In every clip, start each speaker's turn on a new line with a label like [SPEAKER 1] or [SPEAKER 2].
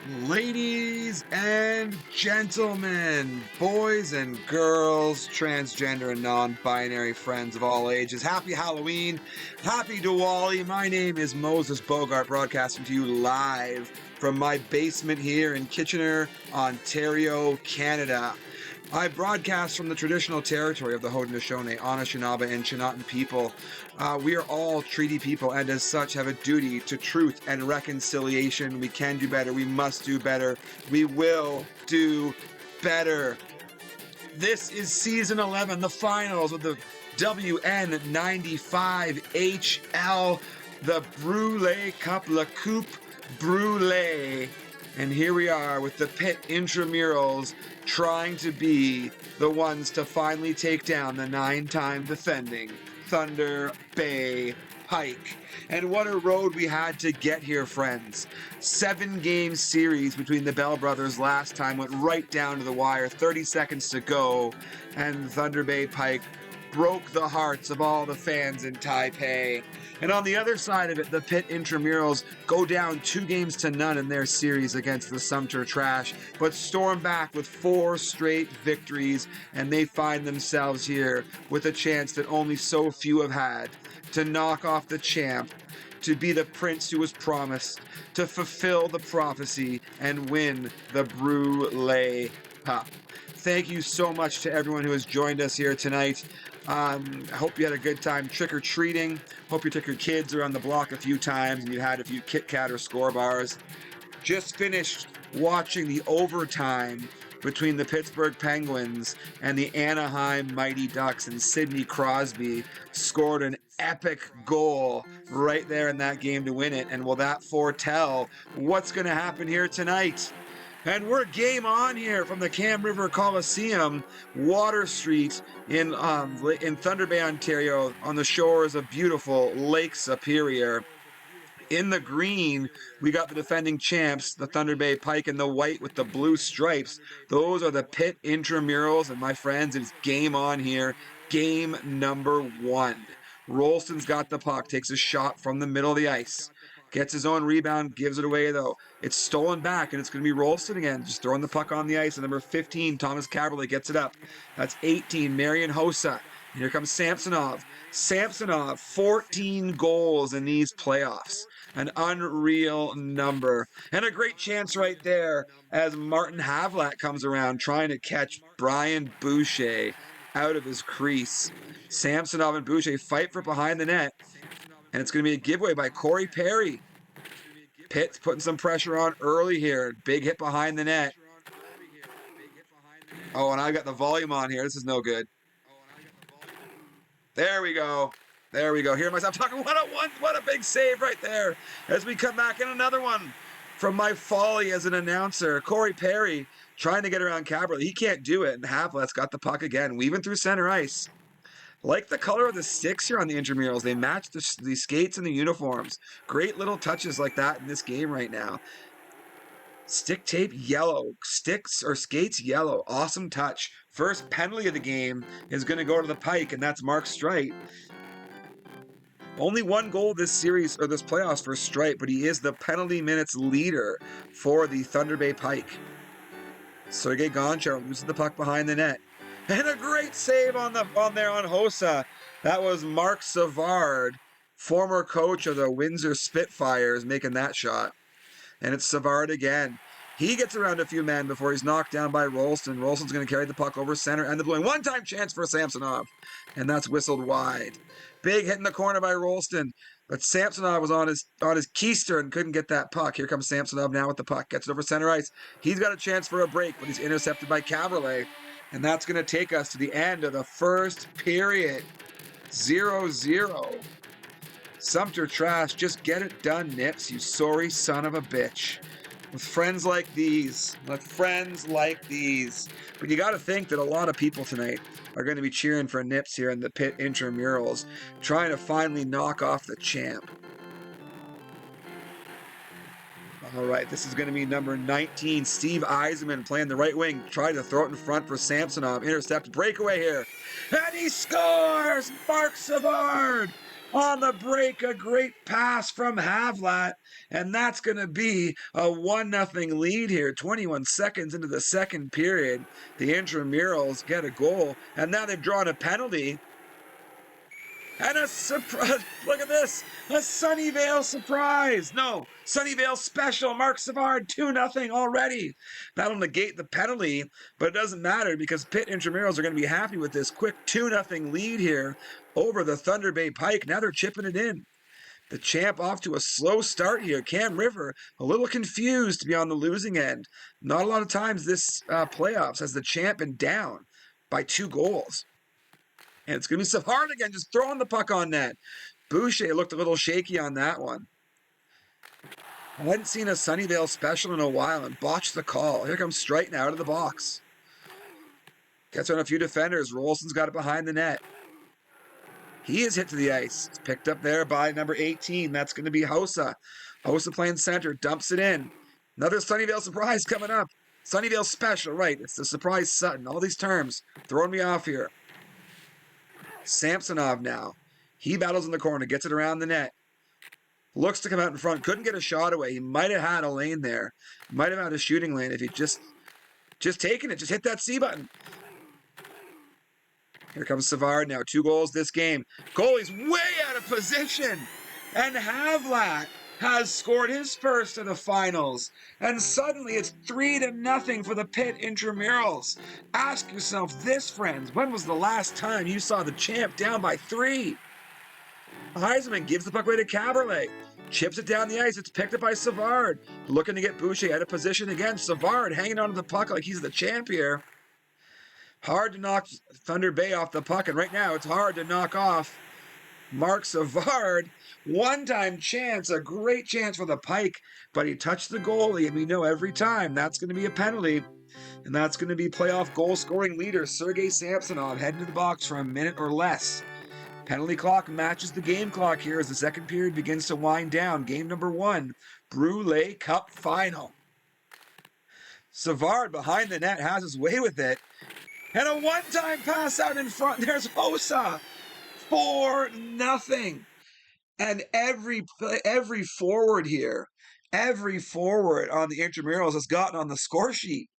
[SPEAKER 1] Ladies and gentlemen, boys and girls, transgender and non-binary friends of all ages, happy Halloween, happy Diwali. My name is Moses Bogart, broadcasting to you live from my basement here in Kitchener, Ontario, Canada. I broadcast from the traditional territory of the Haudenosaunee, Anishinaabe, and Chinootan people. We are all treaty people, and as such have a duty to truth and reconciliation. We can do better. We must do better. We will do better. This is Season 11, the finals of the WN95HL, the Brule Cup, La Coupe Brule. And here we are with the Pitt Intramurals trying to be the ones to finally take down the 9-time defending Thunder Bay Pike. And what a road we had to get here, friends. 7-game series between the Bell brothers last time went right down to the wire, 30 seconds to go, and Thunder Bay Pike broke the hearts of all the fans in Taipei. And on the other side of it, the Pitt Intramurals go down 2-0 in their series against the Sumter Trash, but storm back with 4 straight victories, and they find themselves here with a chance that only so few have had to knock off the champ, to be the prince who was promised, to fulfill the prophecy and win the Brule Cup. Thank you so much to everyone who has joined us here tonight. I hope you had a good time trick-or-treating. Hope you took your kids around the block a few times and you had a few Kit Kat or Score bars. Just finished watching the overtime between the Pittsburgh Penguins and the Anaheim Mighty Ducks, and Sidney Crosby scored an epic goal right there in that game to win it. And will that foretell what's going to happen here tonight? And we're game on here from the Cam River Coliseum, Water Street in Thunder Bay, Ontario, on the shores of beautiful Lake Superior. In the green, we got the defending champs, the Thunder Bay Pike, in the white with the blue stripes. Those are the Pitt Intramurals, and my friends, it's game on here. Game number 1. Rolston's got the puck, takes a shot from the middle of the ice. Gets his own rebound, gives it away though. It's stolen back, and it's going to be Rolston again, just throwing the puck on the ice. And number 15, Thomas Caberlet, gets it up. That's 18, Marian Hossa. And here comes Samsonov. Samsonov, 14 goals in these playoffs. An unreal number. And a great chance right there as Martin Havlat comes around trying to catch Brian Boucher out of his crease. Samsonov and Boucher fight for behind the net. And it's going to be a giveaway by Corey Perry. Pitt's putting some pressure on early here. Big hit behind the net. Oh, and I've got the volume on here. This is no good. There we go. There we go. Hear myself talking. What a big save right there. As we come back in another one from my folly as an announcer. Corey Perry trying to get around Caberlet. He can't do it. And Havlet's got the puck again, weaving through center ice. Like the color of the sticks here on the Intramurals. They match the skates and the uniforms. Great little touches like that in this game right now. Stick tape yellow. Sticks or skates yellow. Awesome touch. First penalty of the game is going to go to the Pike, and that's Mark Streit. Only 1 goal this series, or this playoffs for Streit, but he is the penalty minutes leader for the Thunder Bay Pike. Sergei Gonchar loses the puck behind the net. And a great save on there on Hossa. That was Mark Savard, former coach of the Windsor Spitfires, making that shot. And it's Savard again. He gets around a few men before he's knocked down by Rolston. Rolston's going to carry the puck over center and the blue. One-time chance for Samsonov. And that's whistled wide. Big hit in the corner by Rolston. But Samsonov was on his keister and couldn't get that puck. Here comes Samsonov now with the puck. Gets it over center ice. He's got a chance for a break, but he's intercepted by Caberlet. And that's going to take us to the end of the first period. 0-0. Sumter Trash, just get it done, Nips, you sorry son of a bitch. With friends like these. But you got to think that a lot of people tonight are going to be cheering for Nips here in the Pitt Intramurals, trying to finally knock off the champ. All right, this is going to be number 19, Steve Eisenman, playing the right wing. Tried to throw it in front for Samsonov. Intercept, breakaway here. And he scores! Mark Savard On the break, a great pass from Havlat, and that's going to be a 1-0 lead here. 21 seconds into the second period, the Intramurals get a goal, and now they've drawn a penalty. And a surprise, look at this, a Sunnyvale surprise. No, Sunnyvale special, Mark Savard, 2-0 already. That'll negate the penalty, but it doesn't matter because Pitt Intramurals are going to be happy with this quick 2-0 lead here over the Thunder Bay Pike. Now they're chipping it in. The champ off to a slow start here. Cam River, a little confused to be on the losing end. Not a lot of times this playoffs has the champ been down by 2 goals. And it's going to be Savard again, just throwing the puck on net. Boucher looked a little shaky on that one. I hadn't seen a Sunnyvale special in a while and botched the call. Here comes Straighten out of the box. Gets on a few defenders. Rolson's got it behind the net. He is hit to the ice. It's picked up there by number 18. That's going to be Hossa. Hossa playing center, dumps it in. Another Sunnyvale surprise coming up. Sunnyvale special, right. It's the surprise Sutton. All these terms throwing me off here. Samsonov now. He battles in the corner, gets it around the net. Looks to come out in front. Couldn't get a shot away. He might have had a lane there. Might have had a shooting lane if he just taken it. Just hit that C button. Here comes Savard now. 2 goals this game. Goalie's way out of position. And Havlat has scored his first of the finals. And suddenly it's 3-0 for the Pitt Intramurals. Ask yourself this, friends. When was the last time you saw the champ down by 3? Heisman gives the puck away to Caberlet. Chips it down the ice. It's picked up by Savard. Looking to get Boucher out of position again. Savard hanging onto the puck like he's the champ here. Hard to knock Thunder Bay off the puck. And right now it's hard to knock off Mark Savard. One-time chance, a great chance for the Pike, but he touched the goalie, and we know every time that's going to be a penalty, and that's going to be playoff goal-scoring leader Sergei Samsonov heading to the box for a minute or less. Penalty clock matches the game clock here as the second period begins to wind down. Game number 1, Brule Cup Final. Savard behind the net has his way with it, and a one-time pass out in front. There's Hossa. 4-0. And every forward here, every forward on the Intramurals has gotten on the score sheet.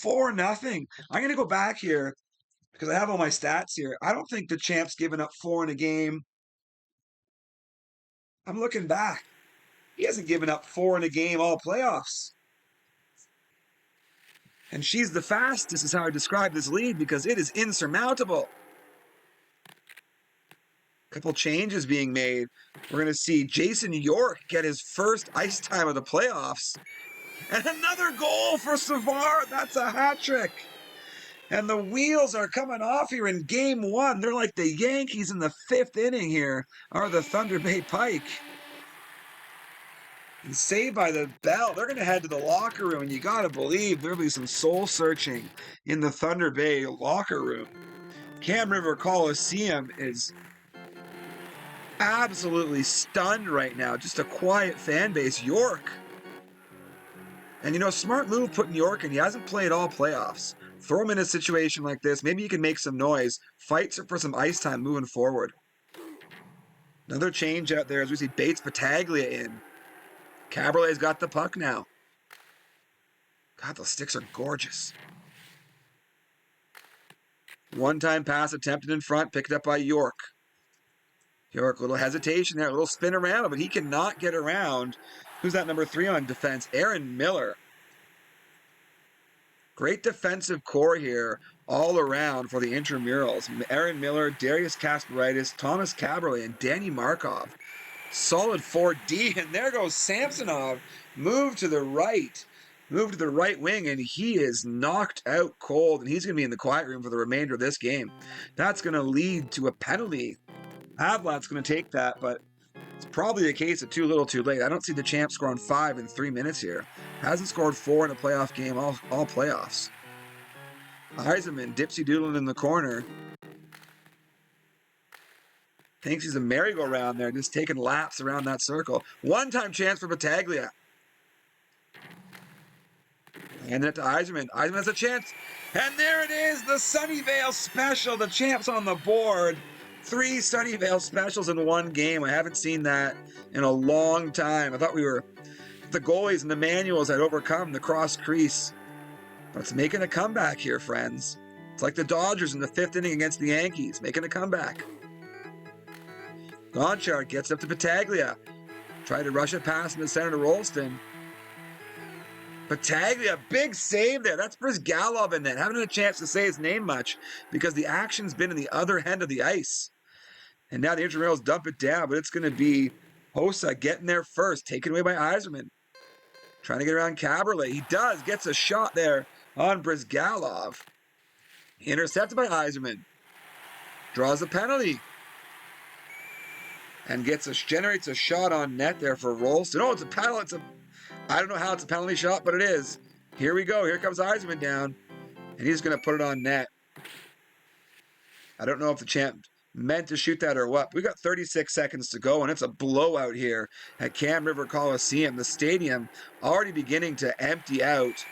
[SPEAKER 1] 4-0. I'm going to go back here because I have all my stats here. I don't think the champ's given up 4 in a game. I'm looking back. He hasn't given up 4 in a game all playoffs. And she's the fastest is how I describe this lead because it is insurmountable. Couple changes being made. We're going to see Jason York get his first ice time of the playoffs. And another goal for Savard. That's a hat trick. And the wheels are coming off here in game 1. They're like the Yankees in the 5th inning here, are the Thunder Bay Pike. And saved by the bell. They're going to head to the locker room, and you got to believe there'll be some soul searching in the Thunder Bay locker room. Cam River Coliseum is absolutely stunned right now. Just a quiet fan base. York. And, you know, smart move putting York in. He hasn't played all playoffs. Throw him in a situation like this. Maybe he can make some noise. Fights for some ice time moving forward. Another change out there as we see Bates Battaglia in. Caberlet's got the puck now. God, those sticks are gorgeous. One-time pass attempted in front, picked up by York. York, a little hesitation there, a little spin around, but he cannot get around. Who's that number 3 on defense? Aaron Miller. Great defensive core here all around for the Intramurals. Aaron Miller, Darius Kasparaitis, Thomas Caberlet, and Danny Markov. Solid 4D, and there goes Samsonov. Move to the right wing, and he is knocked out cold, and he's going to be in the quiet room for the remainder of this game. That's going to lead to a penalty. Havlat's going to take that, but it's probably a case of too little too late. I don't see the champ scoring 5 in 3 minutes here. Hasn't scored 4 in a playoff game all playoffs. Eisenman dipsy-doodling in the corner. Thinks he's a merry-go-round there, just taking laps around that circle. One-time chance for Battaglia. And then to Eisenman. Eisenman has a chance. And there it is, the Sunnyvale special. The champ's on the board. 3 Sunnyvale specials in one game. I haven't seen that in a long time. I thought the goalies and the manuals had overcome the cross crease. But it's making a comeback here, friends. It's like the Dodgers in the 5th inning against the Yankees, making a comeback. Gonchar gets up to Battaglia. Tried to rush it past in the center to Rolston. Battaglia, big save there. That's Brizgalov in net. Haven't had a chance to say his name much because the action's been in the other end of the ice. And now the Intramurals dump it down, but it's going to be Hossa getting there first, taken away by Yzerman. Trying to get around Caberlet. He does, gets a shot there on Brizgalov. Intercepted by Yzerman. Draws a penalty. And generates a shot on net there for Rolston. Oh, it's a penalty. I don't know how it's a penalty shot, but it is. Here we go. Here comes Yzerman down. And he's going to put it on net. I don't know if the champ meant to shoot that or what. We got 36 seconds to go, and it's a blowout here at Cam River Coliseum. The stadium already beginning to empty out.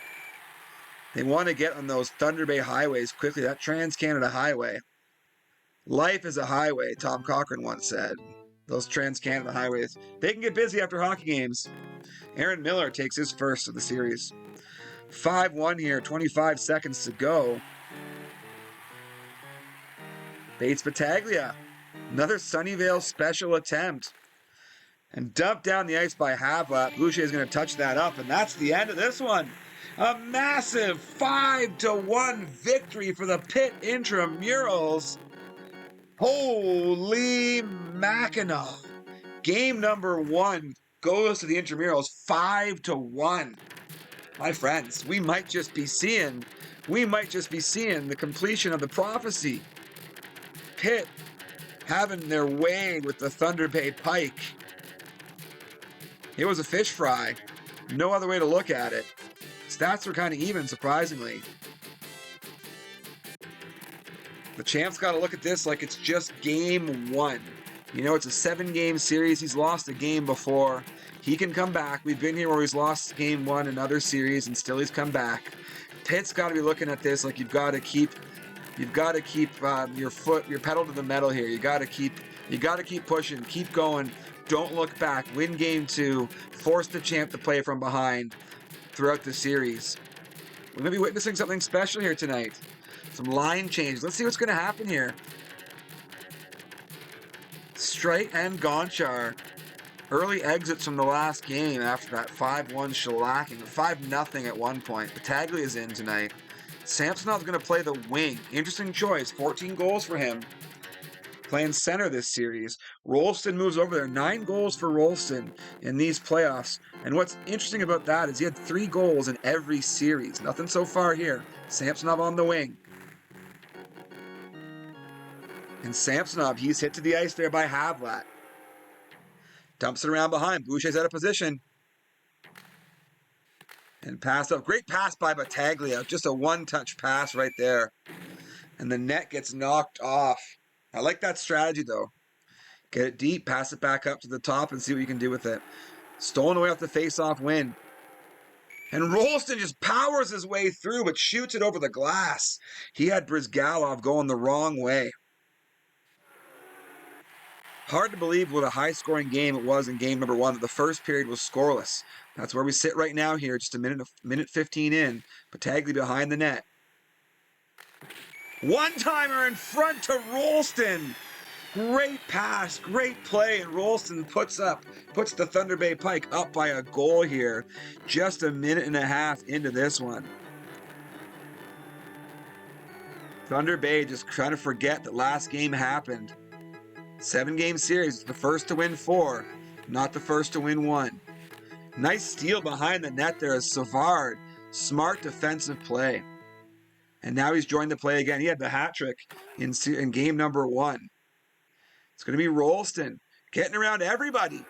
[SPEAKER 1] They want to get on those Thunder Bay highways quickly. That Trans-Canada Highway. Life is a highway, Tom Cochran once said. Those Trans-Canada highways. They can get busy after hockey games. Aaron Miller takes his first of the series. 5-1 here, 25 seconds to go. Bates Battaglia. Another Sunnyvale special attempt. And dumped down the ice by Havlat. Boucher is going to touch that up, and that's the end of this one. A massive 5-1 victory for the Pitt Intramurals. Holy Mackinac. Game number 1 goes to the Intramurals 5-1. My friends, we might just be seeing the completion of the prophecy. Pitt having their way with the Thunder Bay Pike. It was a fish fry. No other way to look at it. Stats were kind of even, surprisingly. The champ's got to look at this like it's just game 1. You know, it's a 7-game series. He's lost a game before. He can come back. We've been here where he's lost game 1 in other series, and still he's come back. Pitt's got to be looking at this like you've got to keep your pedal to the metal here. You got to keep pushing, keep going. Don't look back. Win game 2. Force the champ to play from behind throughout the series. We're going to be witnessing something special here tonight. Some line change. Let's see what's going to happen here. Straight and Gonchar. Early exits from the last game after that 5-1 shellacking. 5-0 at one point. Battaglia is in tonight. Samsonov's going to play the wing. Interesting choice. 14 goals for him. Playing center this series. Rolston moves over there. 9 goals for Rolston in these playoffs. And what's interesting about that is he had 3 goals in every series. Nothing so far here. Samsonov on the wing. And Samsonov, he's hit to the ice there by Havlat. Dumps it around behind. Boucher's out of position. And pass up. Great pass by Battaglia. Just a one-touch pass right there. And the net gets knocked off. I like that strategy, though. Get it deep, pass it back up to the top, and see what you can do with it. Stolen away off the face-off win. And Rolston just powers his way through, but shoots it over the glass. He had Brizgalov going the wrong way. Hard to believe what a high-scoring game it was in game number 1, that the first period was scoreless. That's where we sit right now here, just a minute 15 in. Battaglia behind the net. One-timer in front to Rolston. Great pass, great play, and Rolston puts the Thunder Bay Pike up by a goal here. Just a minute and a half into this one. Thunder Bay just trying to forget that last game happened. 7-game series, the first to win 4, not the first to win 1. Nice steal behind the net there as Savard. Smart defensive play. And now he's joined the play again. He had the hat trick in game number 1. It's going to be Rolston getting around everybody.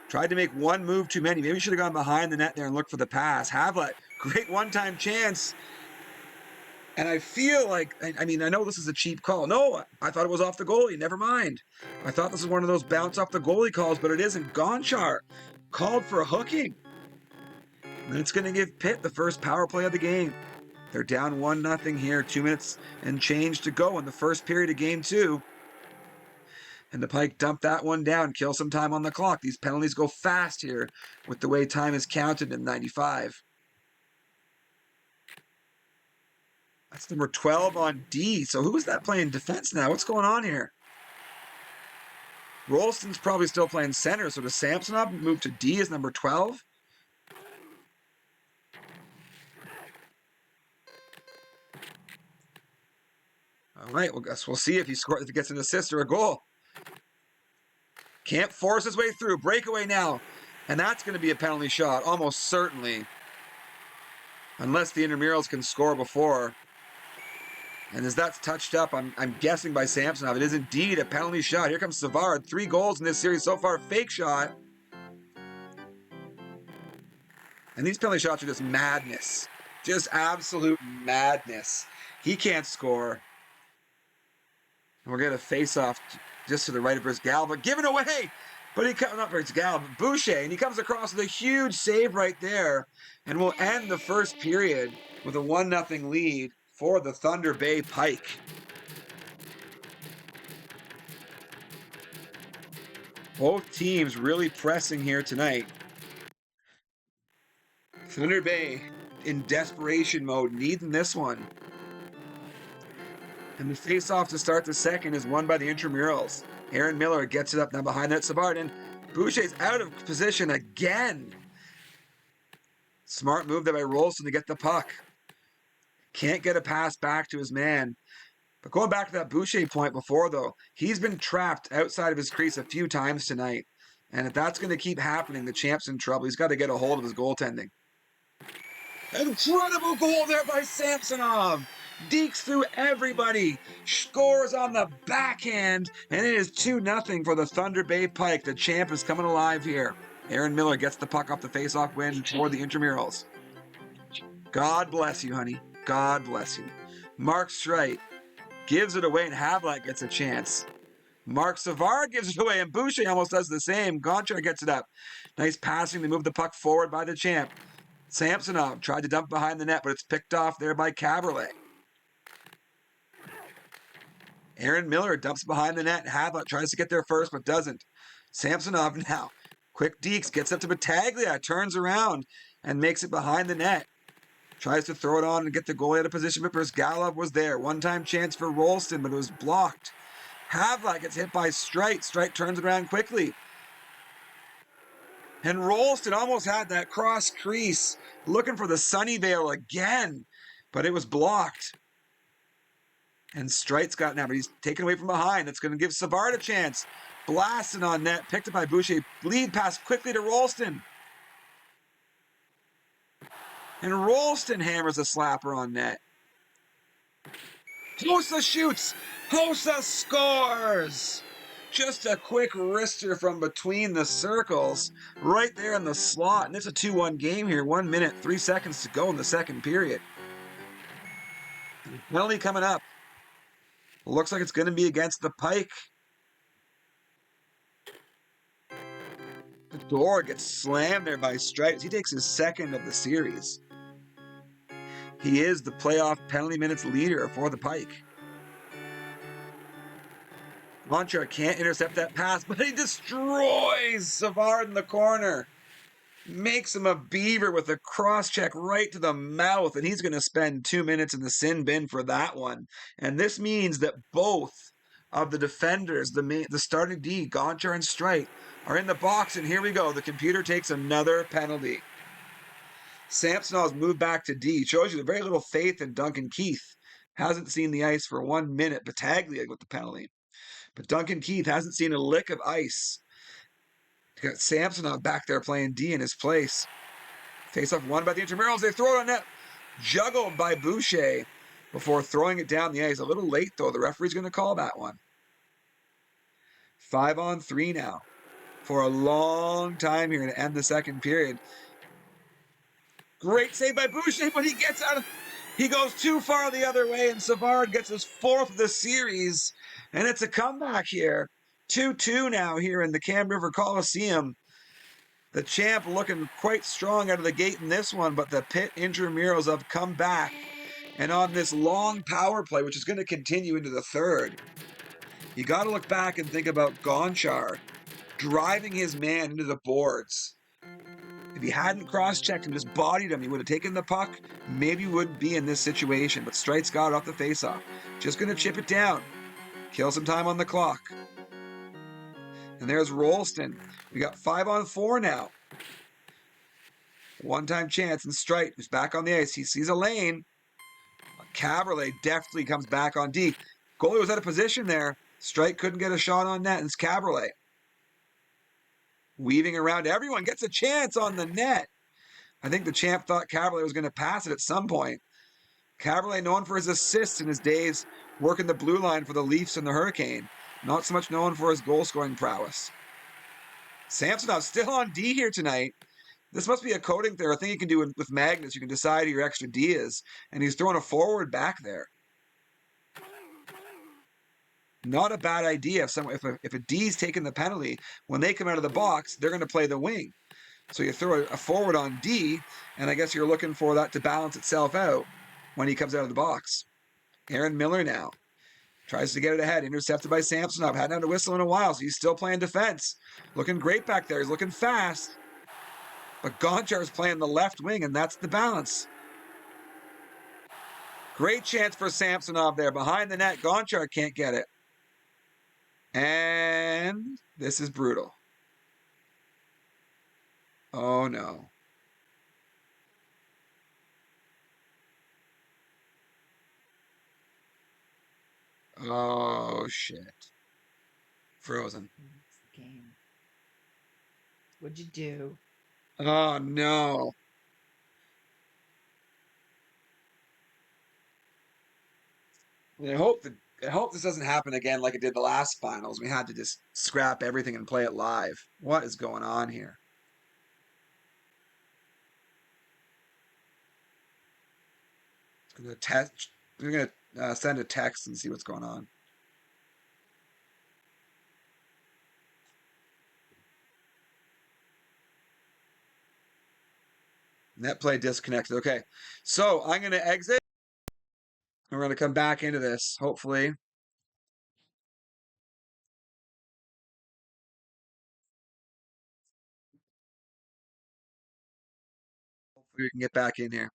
[SPEAKER 1] Tried to make one move too many. Maybe he should have gone behind the net there and looked for the pass. Havlat, great one-time chance. And I feel like, I know this is a cheap call. No, I thought it was off the goalie. Never mind. I thought this was one of those bounce off the goalie calls, but it isn't. Gonchar called for a hooking. And it's going to give Pitt the first power play of the game. They're down 1-0 here. 2 minutes and change to go in the first period of game 2. And the Pike dumped that one down, kill some time on the clock. These penalties go fast here with the way time is counted in 95. That's number 12 on D. So who is that playing defense now? What's going on here? Rolston's probably still playing center. So does Samsonov move to D as number 12? All right, well, guess we'll see if he gets an assist or a goal. Can't force his way through. Breakaway now. And that's going to be a penalty shot, almost certainly. Unless the Intramurals can score before. And as that's touched up, I'm guessing by Samsonov, it is indeed a penalty shot. Here comes Savard. 3 goals in this series so far. Fake shot. And these penalty shots are just madness. Just absolute madness. He can't score. And we're going to face off just to the right of Brisgal, but given away. But he comes, not Brisgal, but Boucher, and he comes across with a huge save right there. And we'll end the first period with a 1-0 lead for the Thunder Bay Pike. Both teams really pressing here tonight. Thunder Bay in desperation mode, needing this one. And the face-off to start the second is won by the Intramurals. Aaron Miller gets it up now behind that Savard, and Boucher's out of position again. Smart move there by Rolston to get the puck. Can't get a pass back to his man. But going back to that Boucher point before, though, he's been trapped outside of his crease a few times tonight. And if that's going to keep happening, the champ's in trouble. He's got to get a hold of his goaltending. Incredible goal there by Samsonov. Dekes through everybody. Scores on the backhand. And it is 2-0 for the Thunder Bay Pike. The champ is coming alive here. Aaron Miller gets the puck off the face-off win for the Intramurals. God bless you, honey. God bless you. Mark Streit gives it away, and Havlat gets a chance. Mark Savard gives it away, and Boucher almost does the same. Gonchar gets it up. Nice passing to move the puck forward by the champ. Samsonov tried to dump behind the net, but it's picked off there by Caberlet. Aaron Miller dumps behind the net. Havlat tries to get there first, but doesn't. Samsonov now. Quick Dekes gets up to Battaglia, turns around, and makes it behind the net. Tries to throw it on and get the goalie out of position, but Brisgalov was there. One-time chance for Rolston, but it was blocked. Havlat gets hit by Streit. Streit turns it around quickly. And Rolston almost had that cross crease, looking for the Sunnyvale again, but it was blocked. And Streit's got it now, but he's taken away from behind. That's going to give Savard a chance. Blasting on net, picked up by Boucher. Lead pass quickly to Rolston. And Rolston hammers a slapper on net. Hossa shoots. Hossa scores. Just a quick wrister from between the circles. Right there in the slot. And it's a 2-1 game here. 1 minute, 3 seconds to go in the second period. Penalty coming up. Looks like it's going to be against the Pike. The door gets slammed there by Stripes. He takes his second of the series. He is the playoff penalty minutes leader for the Pike. Gonchar can't intercept that pass, but he destroys Savard in the corner. Makes him a beaver with a cross-check right to the mouth, and he's going to spend 2 minutes in the sin bin for that one. And this means that both of the defenders, the starting D, Gonchar and Streit, are in the box, and here we go. The computer takes another penalty. Samsonov's moved back to D. Shows you the very little faith in Duncan Keith. Hasn't seen the ice for 1 minute. Battaglia with the penalty. But Duncan Keith hasn't seen a lick of ice. You got Samsonov back there playing D in his place. Face-off won by the Intramurals. They throw it on net. Juggled by Boucher before throwing it down the ice. A little late, though. The referee's going to call that one. 5-on-3 now. For a long time here to end the second period. Great save by Boucher, but he gets out of... He goes too far the other way, and Savard gets his 4th of the series. And it's a comeback here. 2-2 now here in the Cam River Coliseum. The champ looking quite strong out of the gate in this one, but the Pitt Intramurals have come back. And on this long power play, which is going to continue into the third, You got to look back and think about Gonchar driving his man into the boards. If he hadn't cross-checked and just bodied him, he would have taken the puck. Maybe he wouldn't be in this situation, but Strite's got it off the face-off. Just going to chip it down. Kill some time on the clock. And there's Rolston. We got 5-on-4 now. One-time chance, and Strite, who's back on the ice. He sees a lane. Caberlet deftly comes back on D. Goalie was out of position there. Strite couldn't get a shot on net, and it's Caberlet. Weaving around. Everyone gets a chance on the net. I think the champ thought Caberlet was going to pass it at some point. Caberlet known for his assists in his days working the blue line for the Leafs and the Hurricane. Not so much known for his goal-scoring prowess. Samsonov still on D here tonight. This must be a coding there. A thing you can do with magnets. You can decide who your extra D is. And he's throwing a forward back there. Not a bad idea. If a D's taking the penalty, when they come out of the box, they're going to play the wing. So you throw a forward on D, and I guess you're looking for that to balance itself out when he comes out of the box. Aaron Miller now tries to get it ahead. Intercepted by Samsonov. Hadn't had a whistle in a while, so he's still playing defense. Looking great back there. He's looking fast. But Gonchar's playing the left wing, and that's the balance. Great chance for Samsonov there. Behind the net, Gonchar can't get it. And this is brutal. Oh, no. Oh, shit. Frozen.
[SPEAKER 2] Game. What'd you do?
[SPEAKER 1] Oh, no. I hope this doesn't happen again like it did the last finals. We had to just scrap everything and play it live. What is going on here? We're gonna send a text and see what's going on. Net play disconnected. Okay, so I'm gonna exit. We're gonna come back into this, hopefully. Hopefully we can get back in here.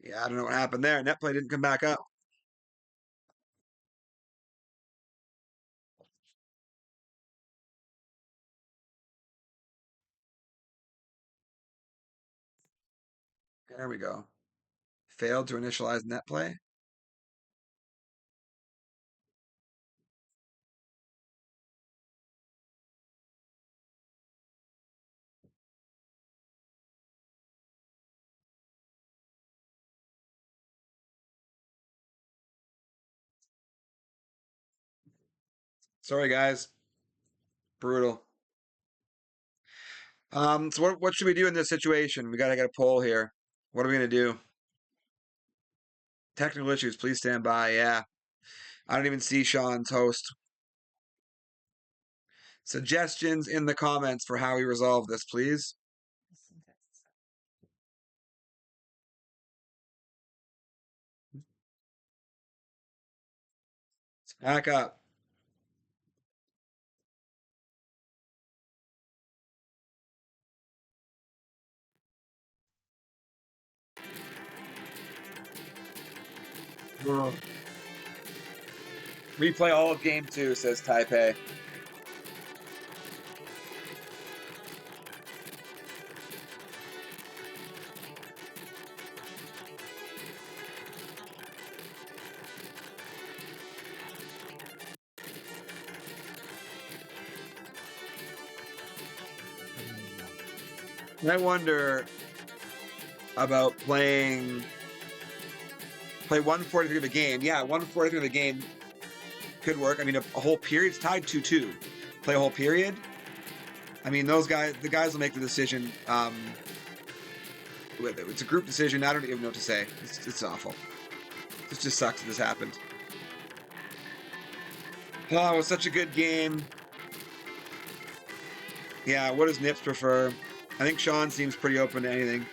[SPEAKER 1] Yeah, I don't know what happened there. Net play didn't come back up. There we go. Failed to initialize net play. Sorry, guys. Brutal. So what should we do in this situation? We gotta get a poll here. What are we gonna do? Technical issues, please stand by. Yeah. I don't even see Sean's host. Suggestions in the comments for how we resolve this, please. Back up. Replay all of game 2, says Taipei. I wonder about play 143 of a game. Yeah, 143 of a game could work. I mean, a whole period's tied 2-2. Play a whole period. I mean, the guys will make the decision. It's a group decision. I don't even know what to say. It's awful. This just sucks that this happened. Oh, it was such a good game. Yeah, what does Nips prefer? I think Sean seems pretty open to anything.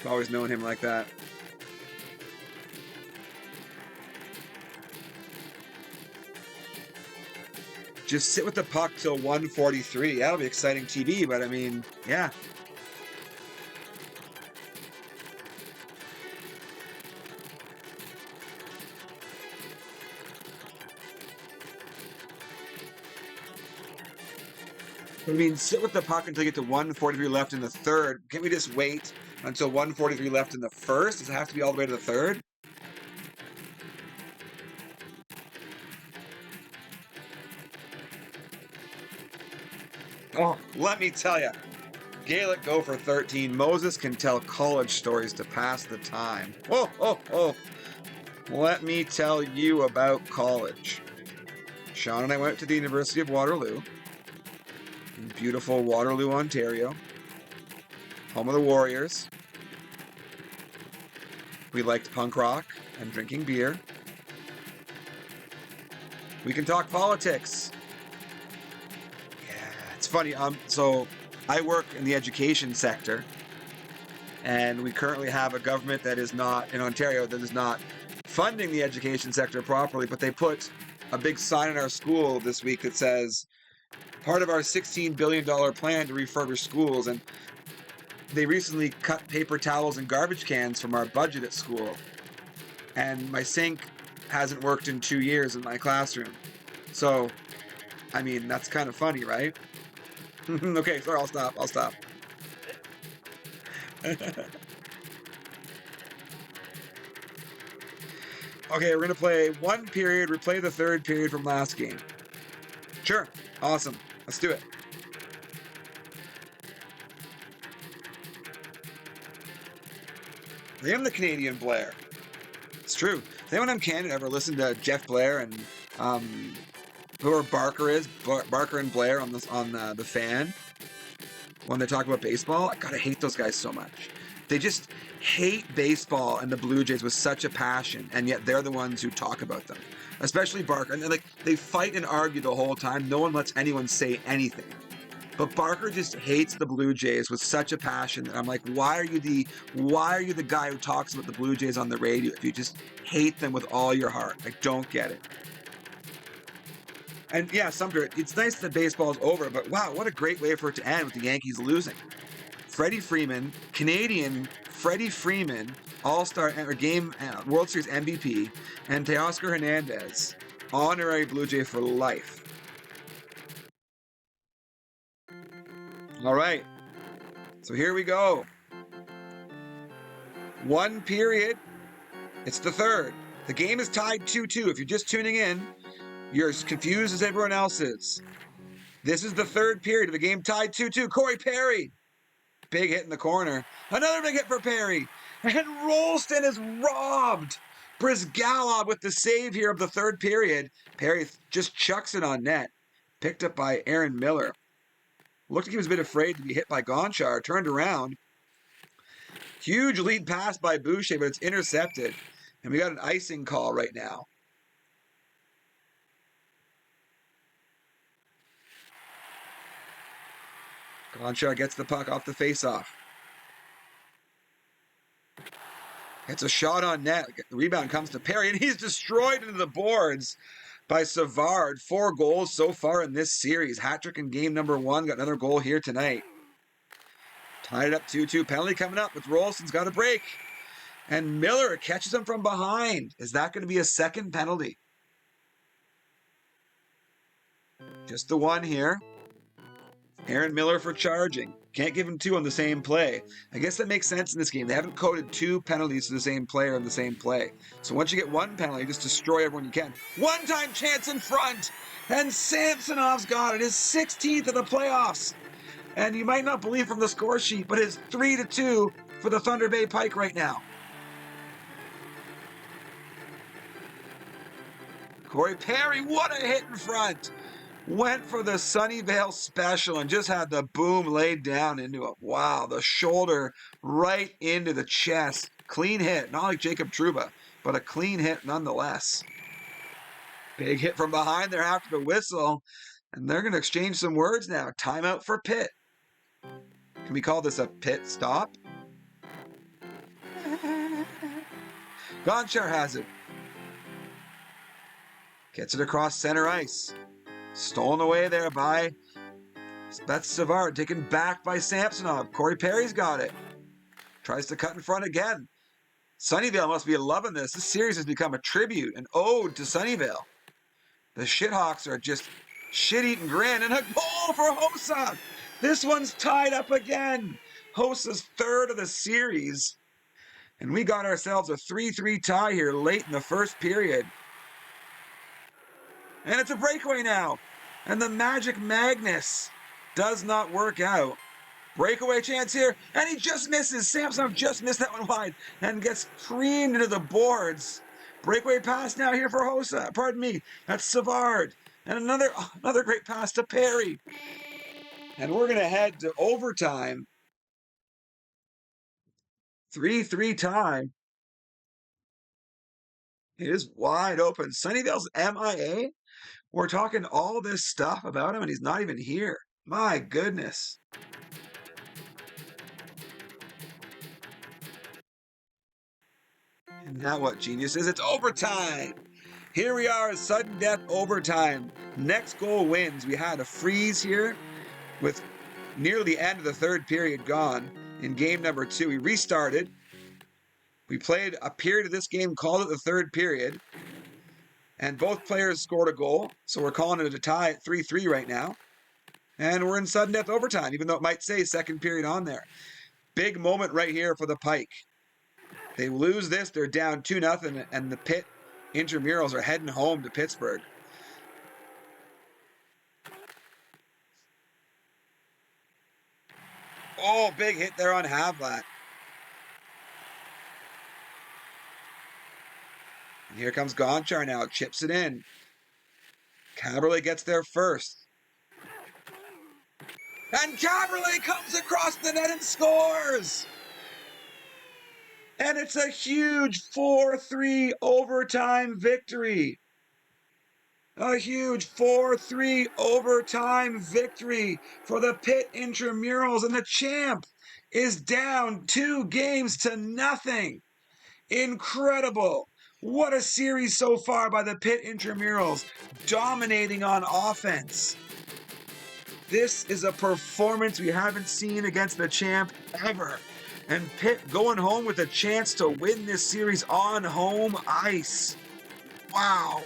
[SPEAKER 1] I've always known him like that. Just sit with the puck till 1:43. That'll be exciting TV, but I mean, yeah. I mean, sit with the puck until you get to 1:43 left in the third. Can't we just wait until 1:43 left in the first? Does it have to be all the way to the third? Oh, let me tell you. Gaelic Gopher 13. Moses can tell college stories to pass the time. Oh, oh, oh. Let me tell you about college. Sean and I went to the University of Waterloo in beautiful Waterloo, Ontario, home of the Warriors. We liked punk rock and drinking beer. We can talk politics. Yeah, it's funny. So I work in the education sector, and we currently have a government that is not, in Ontario, that is not funding the education sector properly, but they put a big sign in our school this week that says, part of our $16 billion plan to refurbish schools, and they recently cut paper towels and garbage cans from our budget at school. And my sink hasn't worked in 2 years in my classroom. So, I mean, that's kind of funny, right? Okay, sorry, I'll stop. Okay, we're gonna play one period, replay the third period from last game. Sure, awesome, let's do it. I am the Canadian Blair. It's true. Has anyone in Canada ever listened to Jeff Blair and whoever Barker is, Barker and Blair on the Fan, when they talk about baseball? I gotta hate those guys so much. They just hate baseball and the Blue Jays with such a passion, and yet they're the ones who talk about them. Especially Barker, and they fight and argue the whole time. No one lets anyone say anything. But Barker just hates the Blue Jays with such a passion that I'm like, why are you the guy who talks about the Blue Jays on the radio if you just hate them with all your heart? I don't get it. And yeah, Sumter, it's nice that baseball is over, but wow, what a great way for it to end with the Yankees losing. Freddie Freeman, Canadian Freddie Freeman, All-Star Game World Series MVP, and Teoscar Hernandez, honorary Blue Jay for life. All right, so here we go. One period. It's the third. The game is tied 2-2. If you're just tuning in, you're as confused as everyone else is. This is the third period of the game tied 2-2. Corey Perry. Big hit in the corner. Another big hit for Perry. And Rolston is robbed. Brizgalov with the save here of the third period. Perry just chucks it on net. Picked up by Aaron Miller. Looked like he was a bit afraid to be hit by Gonchar. Turned around. Huge lead pass by Boucher, but it's intercepted. And we got an icing call right now. Gonchar gets the puck off the faceoff. It's a shot on net. The rebound comes to Perry, and he's destroyed into the boards by Savard. 4 goals so far in this series. Hat-trick in game number 1. Got another goal here tonight. Tied it up 2-2. Penalty coming up with Rolston's got a break. And Miller catches him from behind. Is that going to be a second penalty? Just the one here. Aaron Miller for charging. Can't give him 2 on the same play. I guess that makes sense in this game. They haven't coded 2 penalties to the same player on the same play. So once you get 1 penalty, just destroy everyone you can. One-time chance in front. And Samsonov's got it. His 16th of the playoffs. And you might not believe from the score sheet, but it's 3-2 for the Thunder Bay Pike right now. Corey Perry, what a hit in front. Went for the Sunnyvale special and just had the boom laid down into it. Wow, the shoulder right into the chest. clean hit. Not like Jacob Trouba, but a clean hit nonetheless. Big hit from behind there after the whistle. And they're going to exchange some words now. Timeout for Pitt. Can we call this a Pitt stop? Gonchar has it. Gets it across center ice. Stolen away there by that's Savard, taken back by Samsonov. Corey Perry's got it. Tries to cut in front again. Sunnyvale must be loving this. This series has become a tribute, an ode to Sunnyvale. The Shithawks are just shit-eating grin, and a goal for Hossa. This one's tied up again. Hossa's third of the series. And we got ourselves a 3-3 tie here late in the first period. And it's a breakaway now. And the Magic Magnus does not work out. Breakaway chance here, and he just misses. Samsonov just missed that one wide and gets creamed into the boards. Breakaway pass now here for Hossa. Pardon me, that's Savard. And another great pass to Perry. And we're going to head to overtime. 3-3 tie. It is wide open. Sunnyvale's MIA. We're talking all this stuff about him, and he's not even here. My goodness. And now what genius is? It's overtime. Here we are, sudden death overtime. Next goal wins. We had a freeze here with nearly the end of the third period gone in game number 2. We restarted. We played a period of this game, called it the third period. And both players scored a goal. So we're calling it a tie at 3-3 right now. And we're in sudden death overtime, even though it might say second period on there. Big moment right here for the Pike. They lose this, they're down 2-0, and the Pitt Intramurals are heading home to Pittsburgh. Oh, big hit there on Havlat. And here comes Gonchar now, chips it in. Caberlet gets there first. And Caberlet comes across the net and scores! And it's a huge 4-3 overtime victory. A huge 4-3 overtime victory for the Pitt Intramurals. And the champ is down 2-0. Incredible. What a series so far by the Pitt Intramurals, dominating on offense. This is a performance we haven't seen against the champ ever. And Pitt going home with a chance to win this series on home ice. Wow.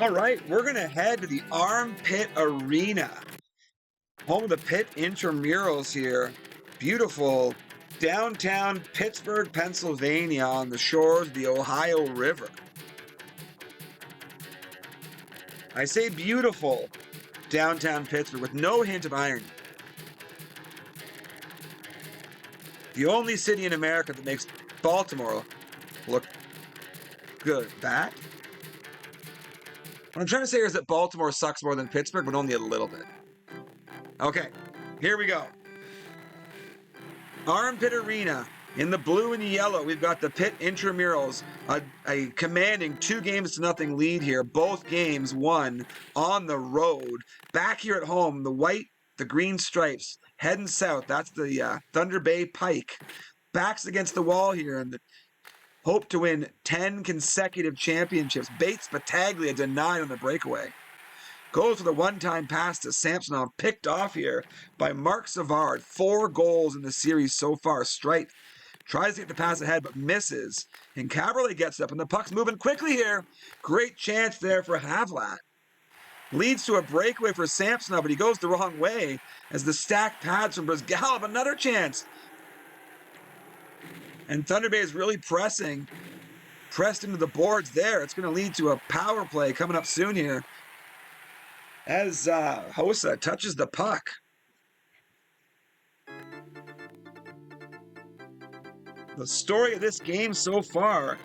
[SPEAKER 1] All right, we're going to head to the Armpit Arena. Home of the Pitt Intramurals here. Beautiful downtown Pittsburgh, Pennsylvania on the shores of the Ohio River. I say beautiful downtown Pittsburgh with no hint of irony. The only city in America that makes Baltimore look good. That? What I'm trying to say here is that Baltimore sucks more than Pittsburgh, but only a little bit. Okay, here we go. Armpit Arena. In the blue and the yellow, we've got the Pitt Intramurals, a commanding 2-0 lead here. Both games won on the road. Back here at home, the white, the green stripes, heading south. That's the Thunder Bay Pike. Backs against the wall here, and hope to win 10 consecutive championships. Bates Battaglia denied on the breakaway. Goes with a one-time pass to Samsonov, picked off here by Mark Savard. 4 goals in the series so far. Strite tries to get the pass ahead, but misses. And Caberlet gets up, and the puck's moving quickly here. Great chance there for Havlat. Leads to a breakaway for Samsonov, but he goes the wrong way as the stacked pads from Brizgalov. Another chance. And Thunder Bay is really pressed into the boards there. It's going to lead to a power play coming up soon here. as Hossa touches the puck. The story of this game so far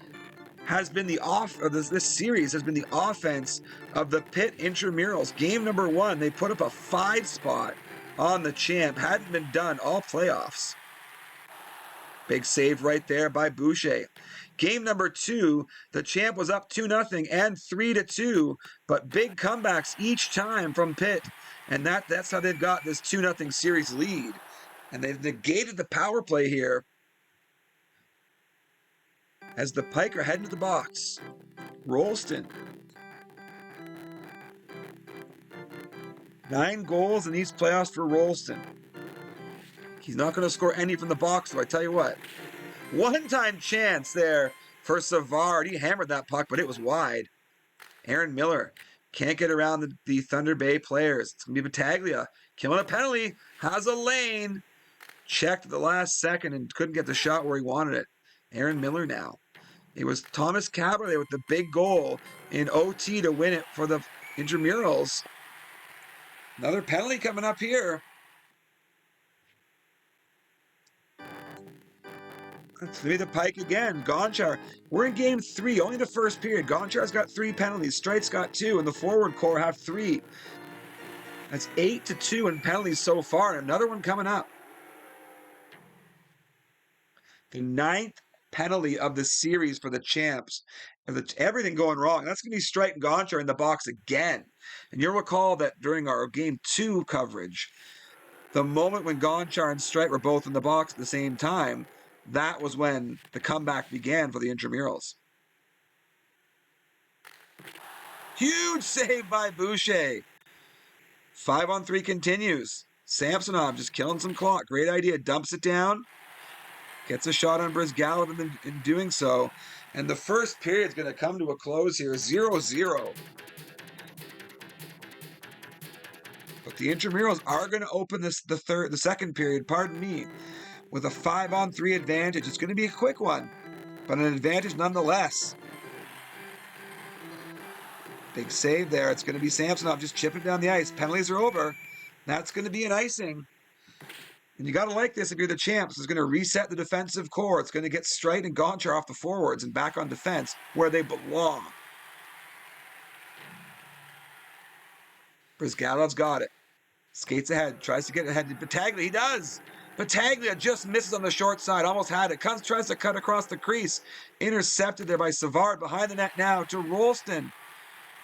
[SPEAKER 1] has been this series has been the offense of the Pitt Intramurals. Game number 1, they put up a 5 spot on the champ. Hadn't been done all playoffs. Big save right there by Boucher. Game number 2, the champ was up 2-0 and 3-2, but big comebacks each time from Pitt, and that's how they've got this 2-0 series lead. And they've negated the power play here as the Pike are heading to the box. Rolston. 9 goals in these playoffs for Rolston. He's not going to score any from the box, though, I tell you what. One-time chance there for Savard. He hammered that puck, but it was wide. Aaron Miller can't get around the Thunder Bay players. It's going to be Battaglia. Killing a penalty. Has a lane. Checked at the last second and couldn't get the shot where he wanted it. Aaron Miller now. It was Thomas Caberlet with the big goal in OT to win it for the Intramurals. Another penalty coming up here. It's going to be the Pike again. Gonchar. We're in game 3, only the first period. Gonchar's got 3 penalties. Strite's got 2, and the forward core have 3. That's 8-2 in penalties so far, and another one coming up. The 9th penalty of the series for the champs. Everything going wrong. That's going to be Strite and Gonchar in the box again. And you'll recall that during our game 2 coverage, the moment when Gonchar and Strite were both in the box at the same time, that was when the comeback began for the Intramurals. Huge save by Boucher. 5-on-3 continues. Samsonov just killing some clock. Great idea. Dumps it down. Gets a shot on Brizgalov in doing so. And the first period is going to come to a close here. 0-0. But the Intramurals are going to open the second period, pardon me, with a 5-on-3 advantage. It's going to be a quick one, but an advantage nonetheless. Big save there. It's going to be Samsonov just chipping down the ice. Penalties are over. That's going to be an icing. And you got to like this if you're the champs. It's going to reset the defensive core. It's going to get Strite and Gonchar off the forwards and back on defense where they belong. Brizgalov's got it. Skates ahead. Tries to get ahead to Battaglia. He does. Battaglia just misses on the short side. Almost had it. Tries to cut across the crease. Intercepted there by Savard. Behind the net now to Rolston.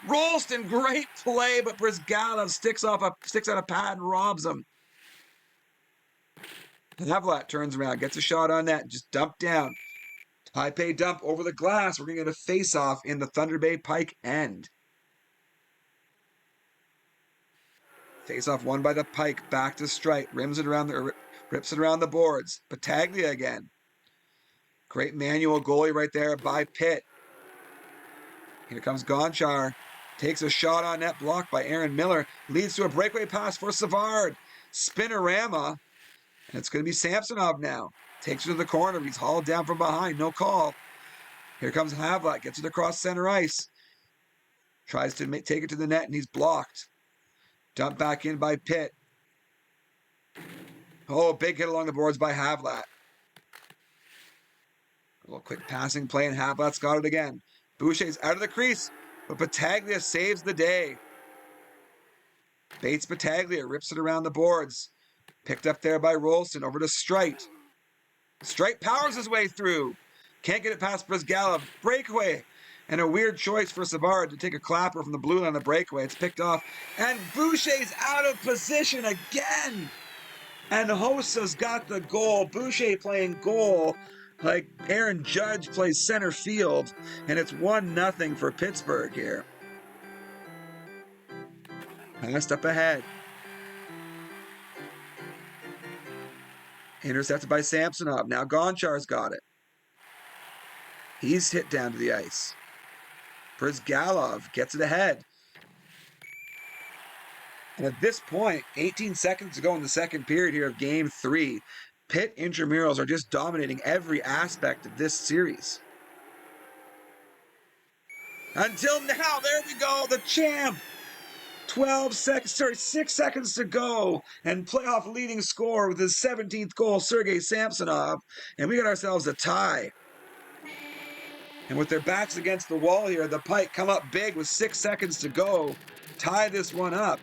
[SPEAKER 1] Rolston, great play, but Brizgalov sticks out a pad and robs him. Havlat turns around, gets a shot on net, just dumped down. Taipei dump over the glass. We're going to get a face-off in the Thunder Bay Pike end. Face-off won by the Pike. Back to Strite. Rips it around the boards. Battaglia again. Great manual goalie right there by Pitt. Here comes Gonchar. Takes a shot on net, blocked by Aaron Miller. Leads to a breakaway pass for Savard. Spinorama. And it's going to be Samsonov now. Takes it to the corner. He's hauled down from behind. No call. Here comes Havlat. Gets it across center ice. Tries to take it to the net, and he's blocked. Dumped back in by Pitt. Oh, big hit along the boards by Havlat. A little quick passing play, and Havlat's got it again. Boucher's out of the crease, but Battaglia saves the day. Bates Battaglia rips it around the boards. Picked up there by Rolston, over to Strite. Strite powers his way through. Can't get it past Brizgalov. Breakaway. And a weird choice for Savard to take a clapper from the blue line on the breakaway. It's picked off. And Boucher's out of position again. And Hossa's got the goal. Boucher playing goal like Aaron Judge plays center field. And it's 1-0 for Pittsburgh here. Passed up ahead. Intercepted by Samsonov. Now Gonchar's got it. He's hit down to the ice. Brizgalov gets it ahead. And at this point, 18 seconds to go in the second period here of Game 3, Pitt Intramurals are just dominating every aspect of this series. Until now, there we go, the champ 6 seconds to go, and playoff leading scorer with his 17th goal, Sergei Samsonov, and we got ourselves a tie. And with their backs against the wall here, the Pike come up big with 6 seconds to go, tie this one up.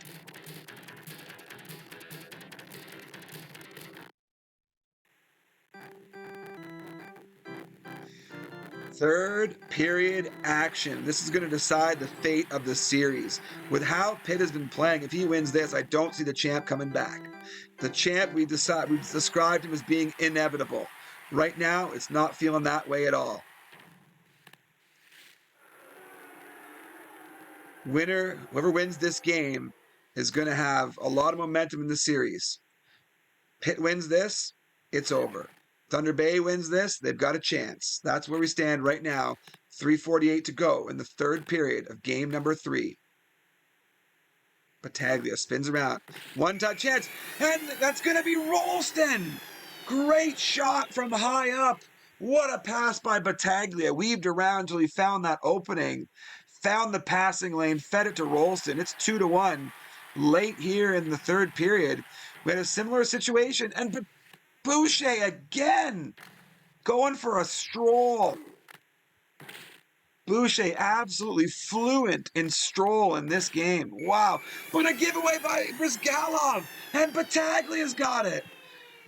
[SPEAKER 1] Third period action. This is going to decide the fate of the series. With how Pitt has been playing, if he wins this, I don't see the champ coming back. The champ, we've described him as being inevitable. Right now, it's not feeling that way at all. Winner, whoever wins this game, is going to have a lot of momentum in the series. Pitt wins this, it's over. Thunder Bay wins this, they've got a chance. That's where we stand right now. 3:48 to go in the third period of game number 3. Battaglia spins around. One-touch chance, and that's going to be Rolston. Great shot from high up. What a pass by Battaglia. Weaved around until he found that opening. Found the passing lane, fed it to Rolston. It's 2-1. Late here in the third period, we had a similar situation, and Boucher again going for a stroll. Boucher absolutely fluent in stroll in this game. Wow. What a giveaway by Brizgalov. And Battaglia's got it.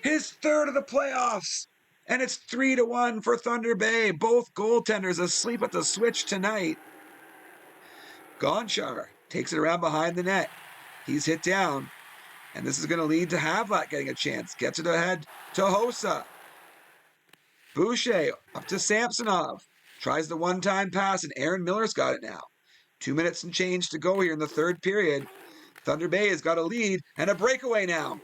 [SPEAKER 1] His third of the playoffs. And it's 3-1 for Thunder Bay. Both goaltenders asleep at the switch tonight. Gonchar takes it around behind the net. He's hit down. And this is going to lead to Havlat getting a chance. Gets it ahead to Hossa. Boucher up to Samsonov. Tries the one-time pass, and Aaron Miller's got it now. 2 minutes and change to go here in the third period. Thunder Bay has got a lead, and a breakaway now.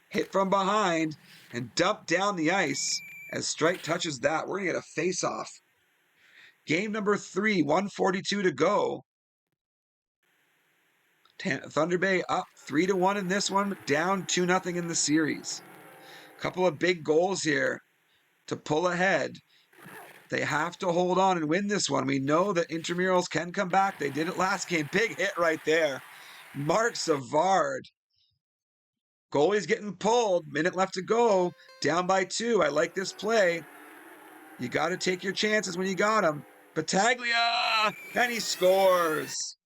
[SPEAKER 1] Hit from behind, and dumped down the ice. As Strike touches that, we're going to get a face-off. Game number 3, 1:42 to go. Thunder Bay up 3-1 in this one, down 2-0 in the series. Couple of big goals here to pull ahead. They have to hold on and win this one. We know that Intramurals can come back. They did it last game. Big hit right there. Mark Savard. Goalie's getting pulled. Minute left to go. Down by 2. I like this play. You got to take your chances when you got them. Battaglia! And he scores.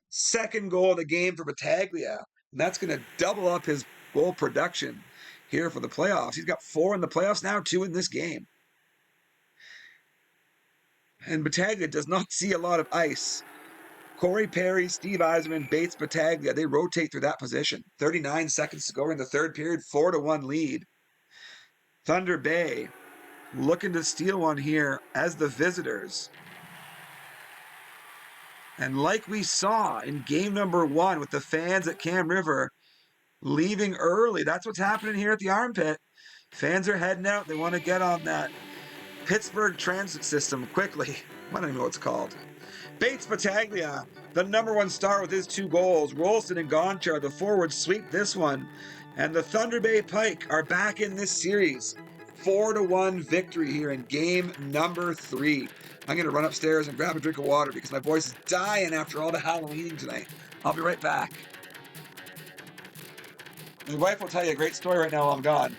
[SPEAKER 1] Second goal of the game for Battaglia. And that's going to double up his goal production here for the playoffs. He's got 4 in the playoffs now, 2 in this game. And Battaglia does not see a lot of ice. Corey Perry, Steve Eiserman, Bates, Battaglia, they rotate through that position. 39 seconds to go in the third period, 4-1 lead. Thunder Bay looking to steal one here as the visitors. And like we saw in game number 1 with the fans at Cam River leaving early, that's what's happening here at the Armpit. Fans are heading out. They want to get on that Pittsburgh transit system quickly. I don't even know what it's called. Bates Battaglia, the number 1 star with his 2 goals. Rolston and Gonchar, the forwards, sweep this one. And the Thunder Bay Pike are back in this series. 4-1 victory here in game number 3. I'm going to run upstairs and grab a drink of water because my voice is dying after all the Halloweening tonight. I'll be right back. My wife will tell you a great story right now while I'm gone.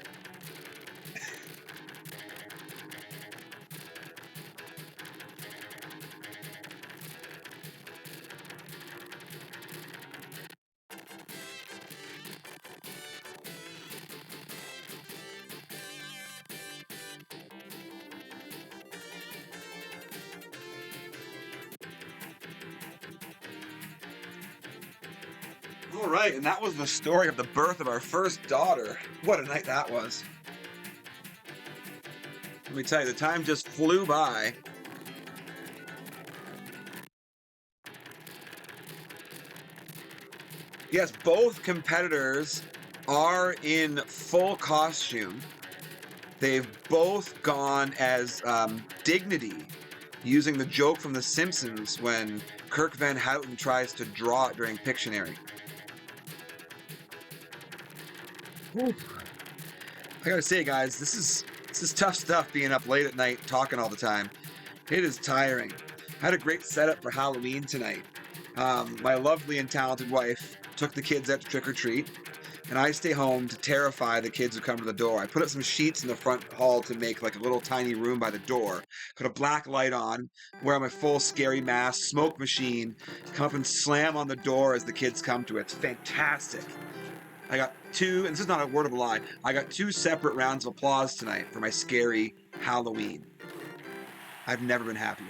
[SPEAKER 1] All right, and that was the story of the birth of our first daughter. What a night that was. Let me tell you, the time just flew by. Yes, both competitors are in full costume. They've both gone as Dignity, using the joke from The Simpsons when Kirk Van Houten tries to draw it during Pictionary. Whew. I gotta say, guys, this is tough stuff being up late at night talking all the time. It is tiring. I had a great setup for Halloween tonight. My lovely and talented wife took the kids out to trick or treat, and I stay home to terrify the kids who come to the door. I put up some sheets in the front hall to make like a little tiny room by the door. Put a black light on, wear my full scary mask, smoke machine, come up and slam on the door as the kids come to it. It's fantastic. I got two, and this is not a word of a lie, I got 2 separate rounds of applause tonight for my scary Halloween. I've never been happier.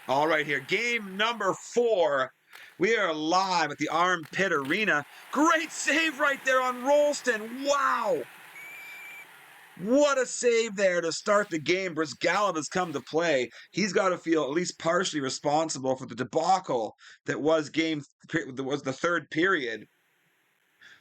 [SPEAKER 1] All right, here, game number 4. We are live at the Pitt Arena. Great save right there on Rolston. Wow. What a save there to start the game. Brizgalov has come to play. He's got to feel at least partially responsible for the debacle that was the third period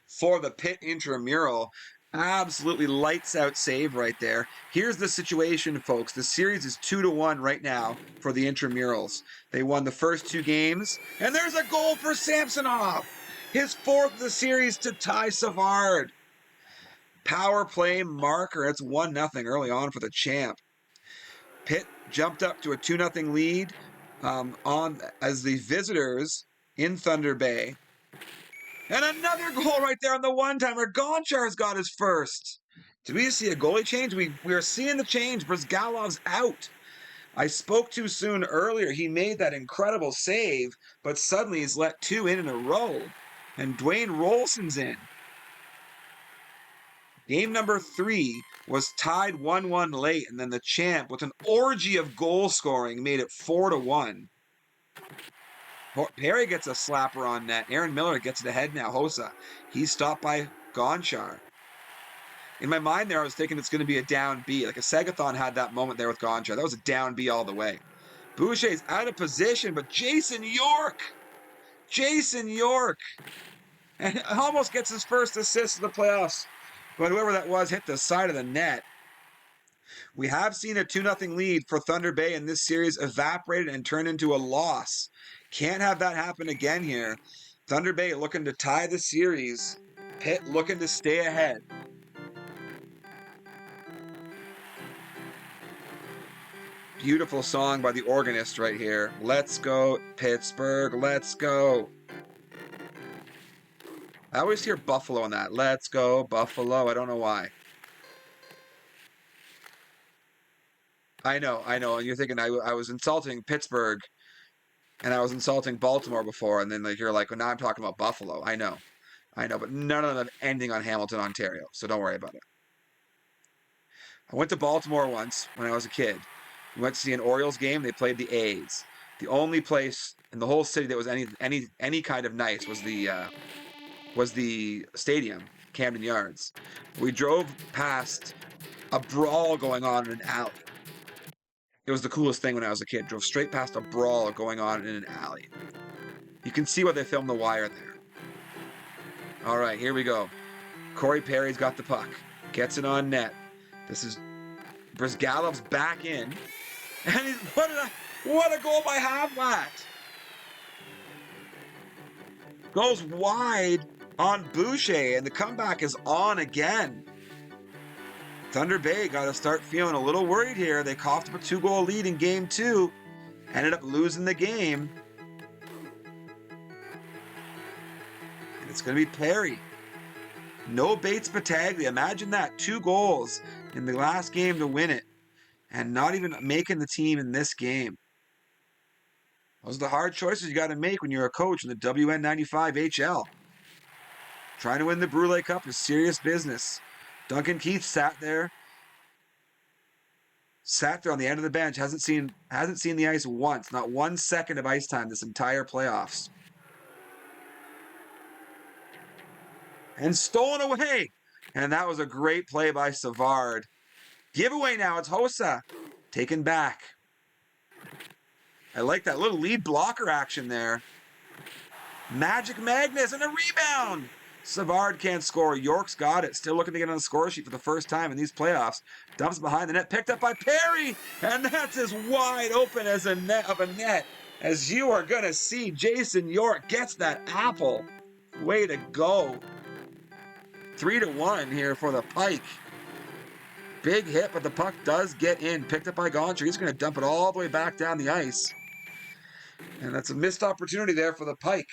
[SPEAKER 1] for the Pitt intramural. Absolutely lights out save right there. Here's the situation, folks. The series is 2-1 right now for the intramurals. They won the first 2 games, and there's a goal for Samsonov. His 4th of the series to tie Savard. Power play marker. It's 1-0 early on for the champ. Pitt jumped up to a 2-0 lead as the visitors in Thunder Bay. And another goal right there on the one-timer. Gonchar's got his first. Did we see a goalie change? We are seeing the change. Brizgalov's out. I spoke too soon earlier. He made that incredible save, but suddenly he's let 2 in a row. And Dwayne Rolson's in. Game number 3 was tied 1-1 late, and then the champ, with an orgy of goal scoring, made it 4-1. Perry gets a slapper on net. Aaron Miller gets it ahead now. Hossa. He's stopped by Gonchar. In my mind there, I was thinking it's going to be a down B. Like a Segathon had that moment there with Gonchar. That was a down B all the way. Boucher's out of position, but Jason York! And almost gets his first assist of the playoffs. But whoever that was hit the side of the net. We have seen a 2-0 lead for Thunder Bay in this series evaporated and turned into a loss. Can't have that happen again here. Thunder Bay looking to tie the series. Pitt looking to stay ahead. Beautiful song by the organist right here. Let's go, Pittsburgh, let's go. I always hear Buffalo in that. Let's go, Buffalo. I don't know why. I know. And you're thinking I was insulting Pittsburgh and I was insulting Baltimore before, and then you're like, well, now I'm talking about Buffalo. I know, but none of them ending on Hamilton, Ontario, so don't worry about it. I went to Baltimore once when I was a kid. We went to see an Orioles game. They played the A's. The only place in the whole city that was any kind of nice was the stadium, Camden Yards. We drove past a brawl going on in an alley. It was the coolest thing when I was a kid. Drove straight past a brawl going on in an alley. You can see where they filmed The Wire there. All right, here we go. Corey Perry's got the puck. Gets it on net. This is Brizgalov's back in. And what a goal by Havlat. Goes wide on Boucher, and the comeback is on again. Thunder Bay got to start feeling a little worried here. They coughed up a 2-goal lead in game 2. Ended up losing the game. And it's going to be Perry. No Bates Battaglia. Imagine that. 2 goals in the last game to win it. And not even making the team in this game. Those are the hard choices you got to make when you're a coach in the WN95HL. Trying to win the Brule Cup is serious business. Duncan Keith sat there on the end of the bench, hasn't seen the ice once, not 1 second of ice time this entire playoffs. And stolen away. And that was a great play by Savard. Giveaway now, it's Hossa. Taken back. I like that little lead blocker action there. Magic Magnus and a rebound. Savard can't score. York's got it. Still looking to get on the score sheet for the first time in these playoffs. Dumps behind the net. Picked up by Perry. And that's as wide open as a net as you are going to see. Jason York gets that apple. Way to go. 3-1 here for the Pike. Big hit, but the puck does get in. Picked up by Gonchar. He's going to dump it all the way back down the ice. And that's a missed opportunity there for the Pike.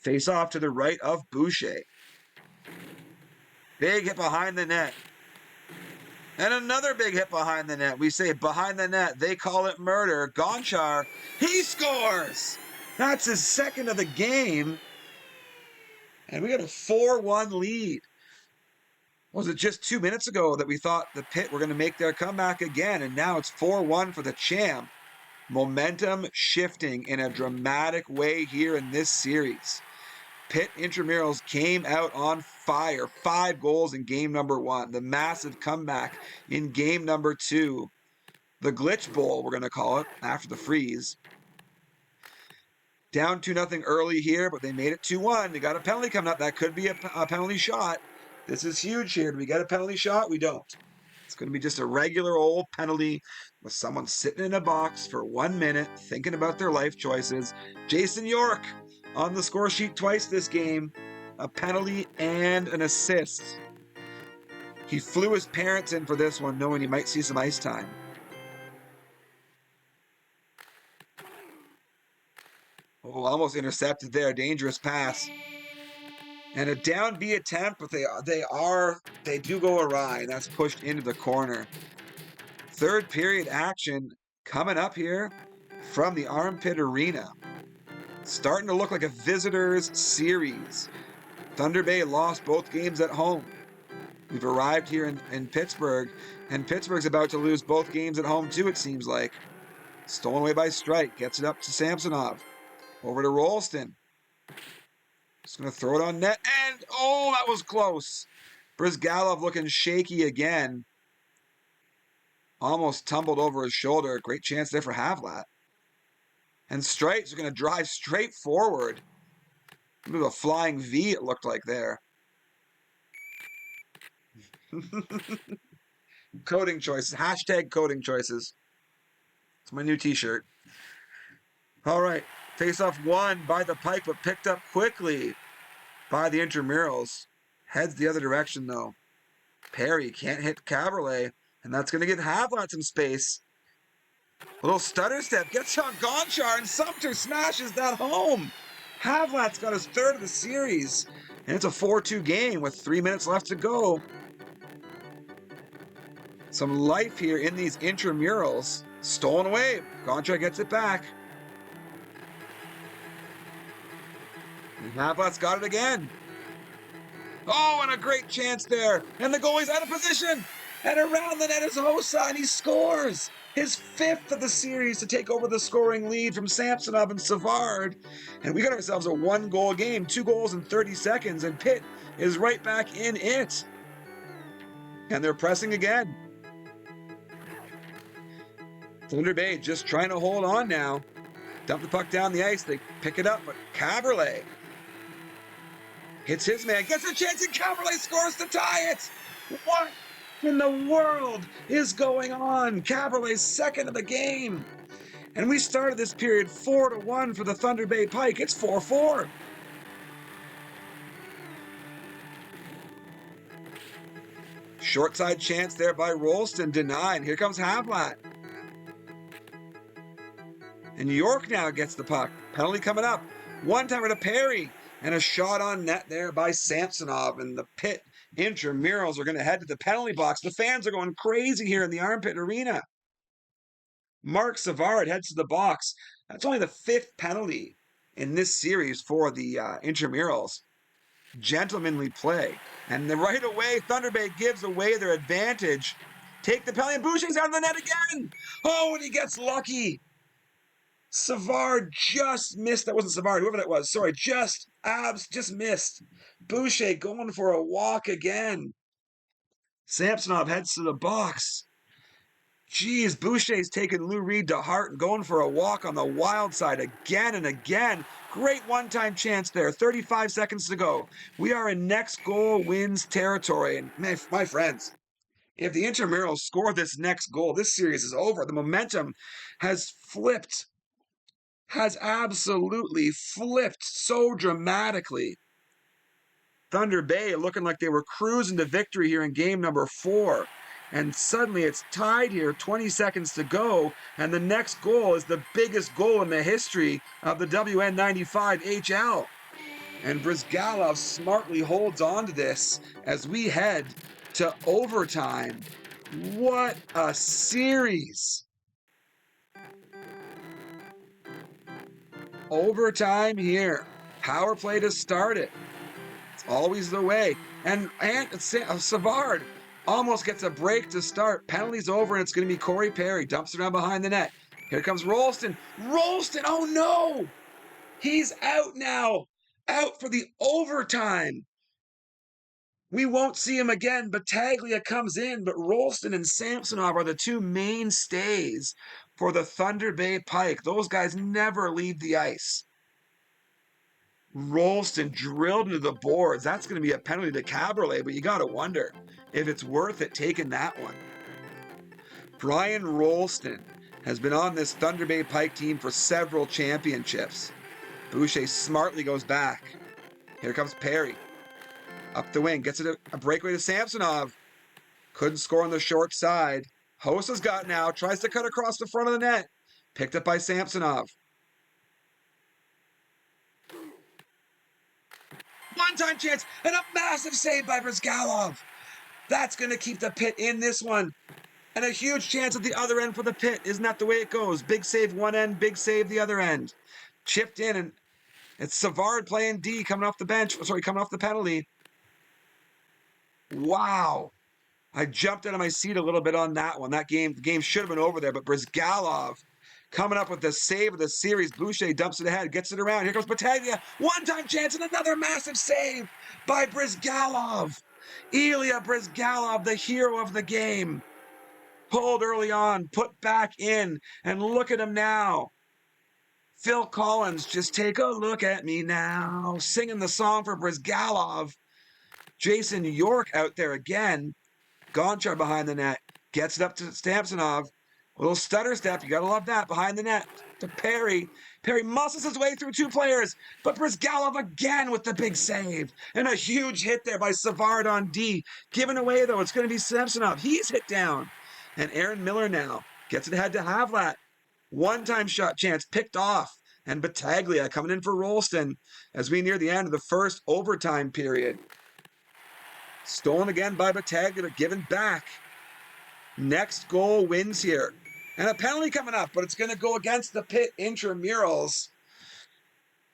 [SPEAKER 1] Face off to the right of Boucher. Big hit behind the net. And another big hit behind the net. We say behind the net. They call it murder. Gonchar, he scores! That's his second of the game. And we got a 4-1 lead. Was it just 2 minutes ago that we thought the Pitt were going to make their comeback again? And now it's 4-1 for the champ. Momentum shifting in a dramatic way here in this series. Pitt Intramurals came out on fire. 5 goals in game number 1. The massive comeback in game number 2. The glitch bowl, we're going to call it, after the freeze. Down 2-0 early here, but they made it 2-1. They got a penalty coming up. That could be a penalty shot. This is huge here. Do we get a penalty shot? We don't. It's going to be just a regular old penalty with someone sitting in a box for 1 minute thinking about their life choices. Jason York on the score sheet twice this game. A penalty and an assist. He flew his parents in for this one, knowing he might see some ice time. Oh, almost intercepted there. Dangerous pass. And a down B attempt, but they do go awry, and that's pushed into the corner. Third period action coming up here from the Armpit Arena. Starting to look like a visitors series. Thunder Bay lost both games at home. We've arrived here in Pittsburgh, and Pittsburgh's about to lose both games at home too, it seems like. Stolen away by Strike, gets it up to Samsonov. Over to Rolston. Just going to throw it on net, and oh, that was close. Brizgalov looking shaky again. Almost tumbled over his shoulder. Great chance there for Havlat. And Strikes are going to drive straight forward. A bit of a flying V, it looked like there. Coding choices. Hashtag coding choices. It's my new t-shirt. All right. Face-off won by the Pike, but picked up quickly by the Intramurals. Heads the other direction, though. Perry can't hit Caberlet, and that's going to give Havlat some space. A little stutter step. Gets on Gonchar, and Sumter smashes that home. Havlat's got his third of the series, and it's a 4-2 game with 3 minutes left to go. Some life here in these Intramurals. Stolen away. Gonchar gets it back. And Havlat's got it again. Oh, and a great chance there. And the goalie's out of position. And around the net is Hossa, and he scores. His 5th of the series to take over the scoring lead from Samsonov and Savard. And we got ourselves a 1-goal game, 2 goals in 30 seconds, and Pitt is right back in it. And they're pressing again. Thunder Bay just trying to hold on now. Dump the puck down the ice. They pick it up, but Caberlet hits his man, gets a chance, and Caberlet scores to tie it. What in the world is going on? Caberlet's second of the game. And we started this period 4-1 for the Thunder Bay Pike. It's 4-4. Short side chance there by Rolston, denied. Here comes Havlat. And York now gets the puck. Penalty coming up. One-timer to Perry. And a shot on net there by Samsonov. And the Pitt Intramurals are going to head to the penalty box. The fans are going crazy here in the Armpit Arena. Mark Savard heads to the box. That's only the 5th penalty in this series for the Intramurals. Gentlemanly play. And right away, Thunder Bay gives away their advantage. Take the penalty, and Boucher's out of the net again. Oh, and he gets lucky. Savard just missed. That wasn't Savard, whoever that was. Sorry, just missed. Boucher going for a walk again. Samsonov heads to the box. Geez, Boucher's taking Lou Reed to heart and going for a walk on the wild side again and again. Great one-time chance there. 35 seconds to go. We are in next goal wins territory. And my friends, if the Intramurals score this next goal, this series is over. The momentum has flipped. Has absolutely flipped so dramatically. Thunder Bay looking like they were cruising to victory here in game number 4. and suddenly it's tied here, 20 seconds to go, and the next goal is the biggest goal in the history of the WN95HL. And Brizgalov smartly holds on to this as we head to overtime. What a series! Overtime here. Power play to start it. It's always the way. And Savard almost gets a break to start. Penalty's over, and it's going to be Corey Perry. Dumps it around behind the net. Here comes Rolston. Rolston, oh no! He's out now. Out for the overtime. We won't see him again. Battaglia comes in, but Rolston and Samsonov are the two mainstays for the Thunder Bay Pike. Those guys never leave the ice. Rolston drilled into the boards. That's going to be a penalty to Cabriolet, but you got to wonder if it's worth it taking that one. Brian Rolston has been on this Thunder Bay Pike team for several championships. Boucher smartly goes back. Here comes Perry. Up the wing, gets it a breakaway to Samsonov. Couldn't score on the short side. Hosa's got now, tries to cut across the front of the net. Picked up by Samsonov. One-time chance, and a massive save by Brizgalov. That's going to keep the Pitt in this one. And a huge chance at the other end for the Pitt. Isn't that the way it goes? Big save one end, big save the other end. Chipped in, and it's Savard playing D, coming off the bench. Sorry, coming off the penalty. Wow. I jumped out of my seat a little bit on that one. The game should have been over there, but Brizgalov coming up with the save of the series. Boucher dumps it ahead, gets it around. Here comes Battaglia. One-time chance and another massive save by Brizgalov. Ilya Brizgalov, the hero of the game. Pulled early on, put back in, and look at him now. Phil Collins, just take a look at me now. Singing the song for Brizgalov. Jason York out there again. Gonchar behind the net. Gets it up to Samsonov. A little stutter step. You got to love that. Behind the net to Perry. Perry muscles his way through two players. But Brizgalov again with the big save. And a huge hit there by Savard on D. Given away, though. It's going to be Samsonov. He's hit down. And Aaron Miller now gets it ahead to Havlat. One-time shot chance picked off. And Battaglia coming in for Rolston as we near the end of the first overtime period. Stolen again by Battaglia, given back. Next goal wins here. And a penalty coming up, but it's going to go against the Pitt Intramurals.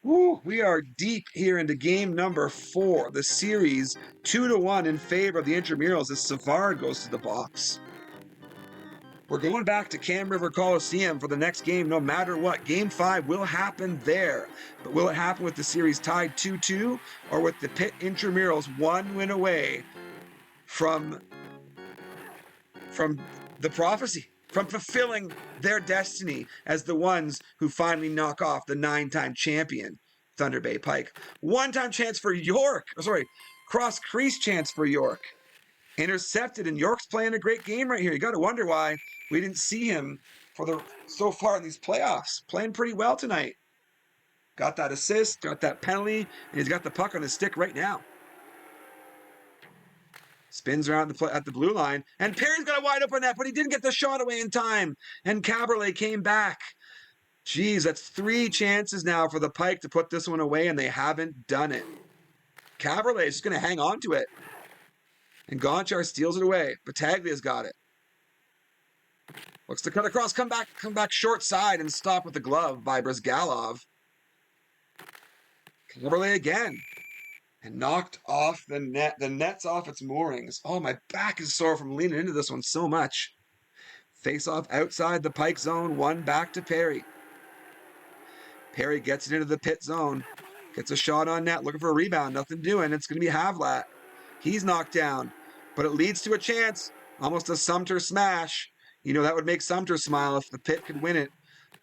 [SPEAKER 1] Woo, we are deep here into game number 4. The series 2-1 in favor of the Intramurals as Savard goes to the box. We're going back to Cam River Coliseum for the next game no matter what. Game 5 will happen there. But will it happen with the series tied 2-2 or with the Pitt Intramurals one win away from the prophecy, from fulfilling their destiny as the ones who finally knock off the 9-time champion Thunder Bay Pike? One-time chance for York. Cross-crease chance for York. Intercepted, and York's playing a great game right here. You got to wonder why we didn't see him so far in these playoffs. Playing pretty well tonight. Got that assist, got that penalty, and he's got the puck on his stick right now. Spins around at the blue line, and Perry's got a wide open net, but he didn't get the shot away in time. And Cabriolet came back. Geez, that's 3 chances now for the Pike to put this one away, and they haven't done it. Cabriolet is just going to hang on to it. And Gonchar steals it away. Battaglia's got it. Looks to cut across, come back short side and stop with the glove by Brizgalov. Cabriolet again. And knocked off the net. The net's off its moorings. Oh, my back is sore from leaning into this one so much. Face off outside the Pike zone. One back to Perry. Perry gets it into the Pitt zone. Gets a shot on net. Looking for a rebound. Nothing doing. It's going to be Havlat. He's knocked down. But it leads to a chance. Almost a Sumter smash. You know, that would make Sumter smile if the Pitt could win it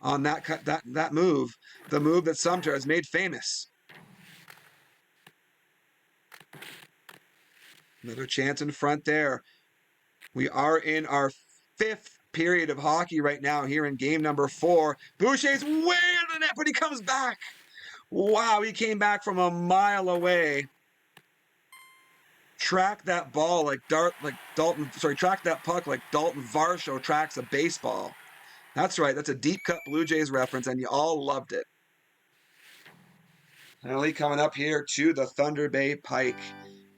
[SPEAKER 1] on that move. The move that Sumter has made famous. Another chance in front there. We are in our 5th period of hockey right now here in game number 4. Boucher's way out of the net, but he comes back. Wow, he came back from a mile away. track that ball like track that puck like Dalton Varsho tracks a baseball. That's right, that's a deep cut Blue Jays reference, and you all loved it. Penalty coming up here to the Thunder Bay Pike.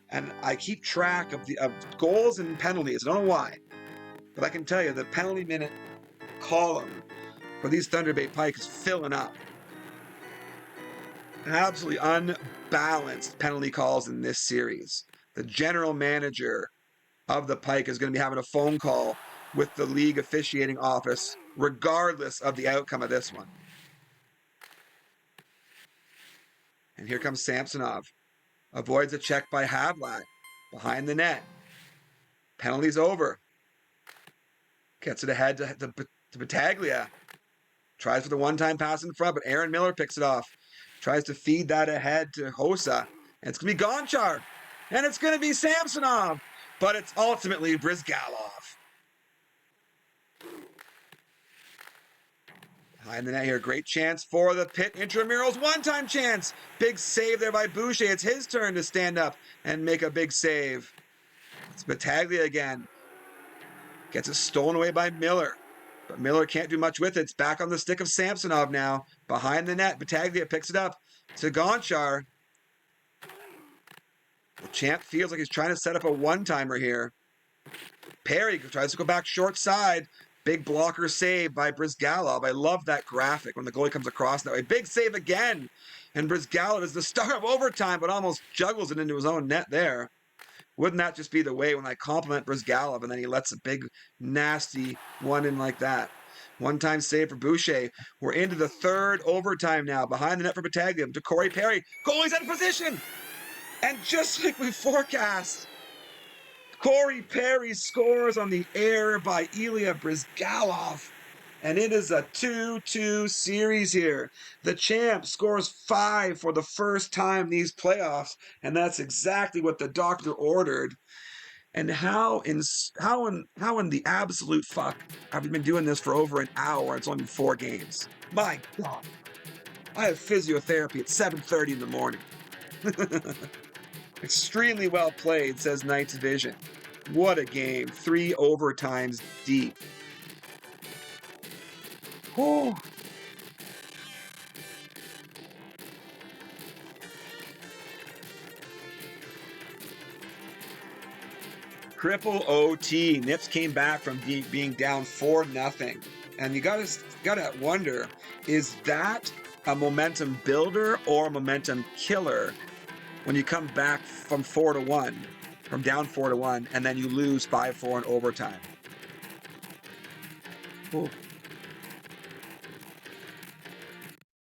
[SPEAKER 1] And I keep track of the goals and penalties. I don't know why, but I can tell you the penalty minute column for these Thunder Bay Pike is filling up. Absolutely unbalanced penalty calls in this series. The general manager of the Pike is going to be having a phone call with the league officiating office, regardless of the outcome of this one. And here comes Samsonov. Avoids a check by Havlat. Behind the net. Penalty's over. Gets it ahead to Battaglia. Tries for the one-time pass in front, but Aaron Miller picks it off. Tries to feed that ahead to Hossa. And it's going to be Gonchar. And it's going to be Samsonov. But it's ultimately Brizgalov. Behind the net here. Great chance for the Pitt Intramurals. One-time chance. Big save there by Boucher. It's his turn to stand up and make a big save. It's Battaglia again. Gets it stolen away by Miller. But Miller can't do much with it. It's back on the stick of Samsonov now. Behind the net. Battaglia picks it up to Gonchar. The champ feels like he's trying to set up a one-timer here. Perry tries to go back short side. Big blocker save by Brizgalov. I love that graphic when the goalie comes across that way. Big save again. And Brizgalov is the start of overtime, but almost juggles it into his own net there. Wouldn't that just be the way when I compliment Brizgalov and then he lets a big, nasty one in like that? One-time save for Boucher. We're into the third overtime now. Behind the net for Battaglia to Corey Perry. Goalie's out of position! And just like we forecast, Corey Perry scores on the air by Ilya Brizgalov. And it is a 2-2 series here. The champ scores 5 for the first time these playoffs, and that's exactly what the doctor ordered. And how in the absolute fuck have we been doing this for over an hour? It's only been 4 games. My God. I have physiotherapy at 7:30 in the morning. Extremely well played, says Knights Vision. What a game. 3 overtimes deep. Oh. Triple OT. Nips came back from being down 4-0. And you gotta wonder, is that a momentum builder or a momentum killer when you come back from 4-1, from down 4-1, and then you lose 5-4 in overtime? Ooh.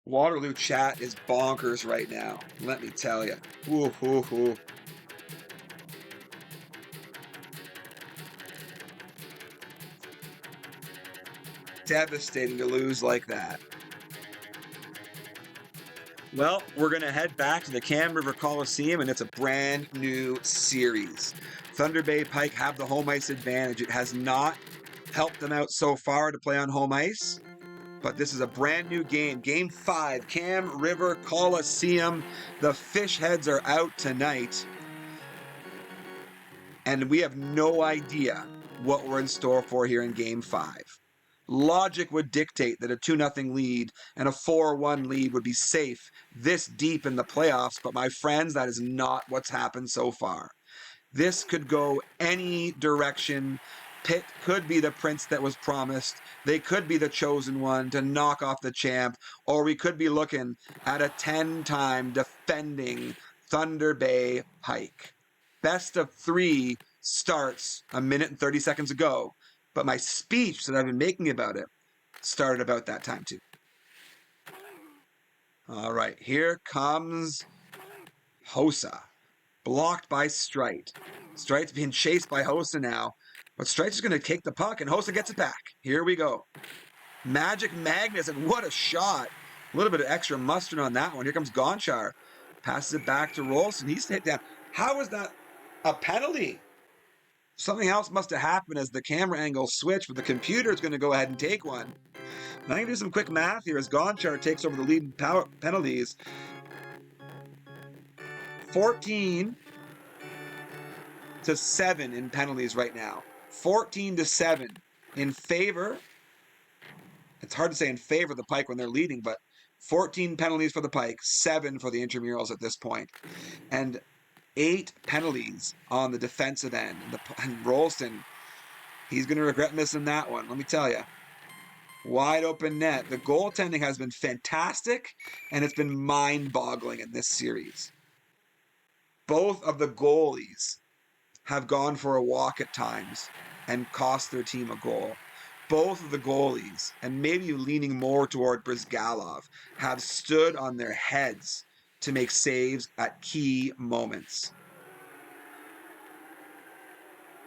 [SPEAKER 1] Waterloo chat is bonkers right now, let me tell you. Ooh, ooh, ooh. Devastating to lose like that. Well, we're going to head back to the Cam River Coliseum, and it's a brand new series. Thunder Bay Pike have the home ice advantage. It has not helped them out so far to play on home ice, but this is a brand new game. Game 5, Cam River Coliseum. The fish heads are out tonight, and we have no idea what we're in store for here in Game 5. Logic would dictate that a 2-0 lead and a 4-1 lead would be safe this deep in the playoffs, but my friends, that is not what's happened so far. This could go any direction. Pitt could be the prince that was promised. They could be the chosen one to knock off the champ, or we could be looking at a 10-time defending Thunder Bay Pike. Best of 3 starts a minute and 30 seconds ago. But my speech that I've been making about it started about that time too. All right, here comes Hossa. Blocked by Strite. Strite's being chased by Hossa now. But Strite's going to take the puck, and Hossa gets it back. Here we go. Magic Magnus, and what a shot. A little bit of extra mustard on that one. Here comes Gonchar. Passes it back to Rolston. He's hit down. How is that a penalty? Something else must have happened as the camera angle switched, but the computer is going to go ahead and take one. And I'm going to do some quick math here as Gonchar takes over the lead in penalties. 14 to 7 in penalties right now. 14 to 7 in favor. It's hard to say in favor of the Pike when they're leading, but 14 penalties for the Pike, 7 for the Intramurals at this point. And 8 penalties on the defensive end. And Rolston, he's going to regret missing that one, let me tell you. Wide open net. The goaltending has been fantastic, and it's been mind-boggling in this series. Both of the goalies have gone for a walk at times and cost their team a goal. Both of the goalies, and maybe leaning more toward Brizgalov, have stood on their heads to make saves at key moments.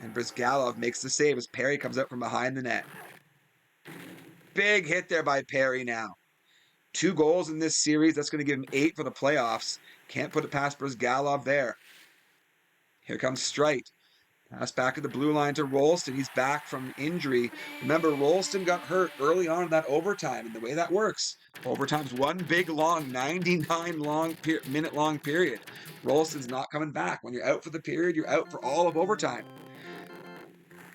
[SPEAKER 1] And Brizgalov makes the save as Perry comes up from behind the net. Big hit there by Perry now. 2 goals in this series. That's going to give him 8 for the playoffs. Can't put it past Brizgalov there. Here comes Streit. Pass back to the blue line to Rolston. He's back from injury. Remember, Rolston got hurt early on in that overtime, and the way that works, overtime's one big, long, 99-minute-long period. Rolston's not coming back. When you're out for the period, you're out for all of overtime.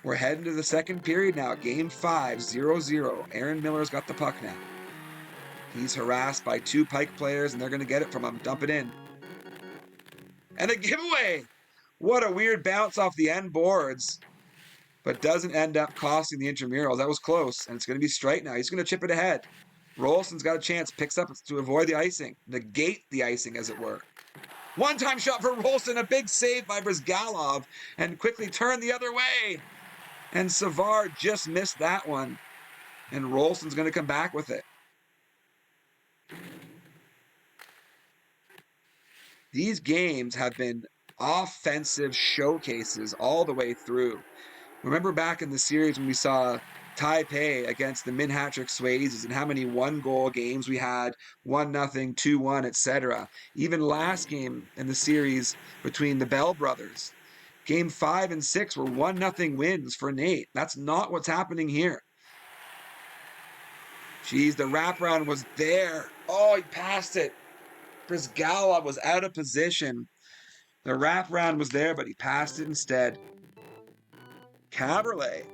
[SPEAKER 1] We're heading to the second period now. Game 5, 0-0. Aaron Miller's got the puck now. He's harassed by 2 Pike players, and they're going to get it from him. Dump it in. And a giveaway! What a weird bounce off the end boards. But doesn't end up costing the Intramurals. That was close, and it's going to be Streit now. He's going to chip it ahead. Rolston's got a chance. Picks up to avoid the icing. Negate the icing, as it were. One-time shot for Rolston. A big save by Brizgalov. And quickly turn the other way. And Savard just missed that one. And Rolston's going to come back with it. These games have been offensive showcases all the way through. Remember back in the series when we saw Taipei against the Minhatrick Swayzes and how many 1-goal games we had, 1-0, 2-1, etc. Even last game in the series between the Bell brothers, game 5 and 6 were 1-0 wins for Nate. That's not what's happening here. Geez, the wraparound was there. Oh, he passed it. Brizgalov was out of position. The wraparound was there, but he passed it instead. Caberlet,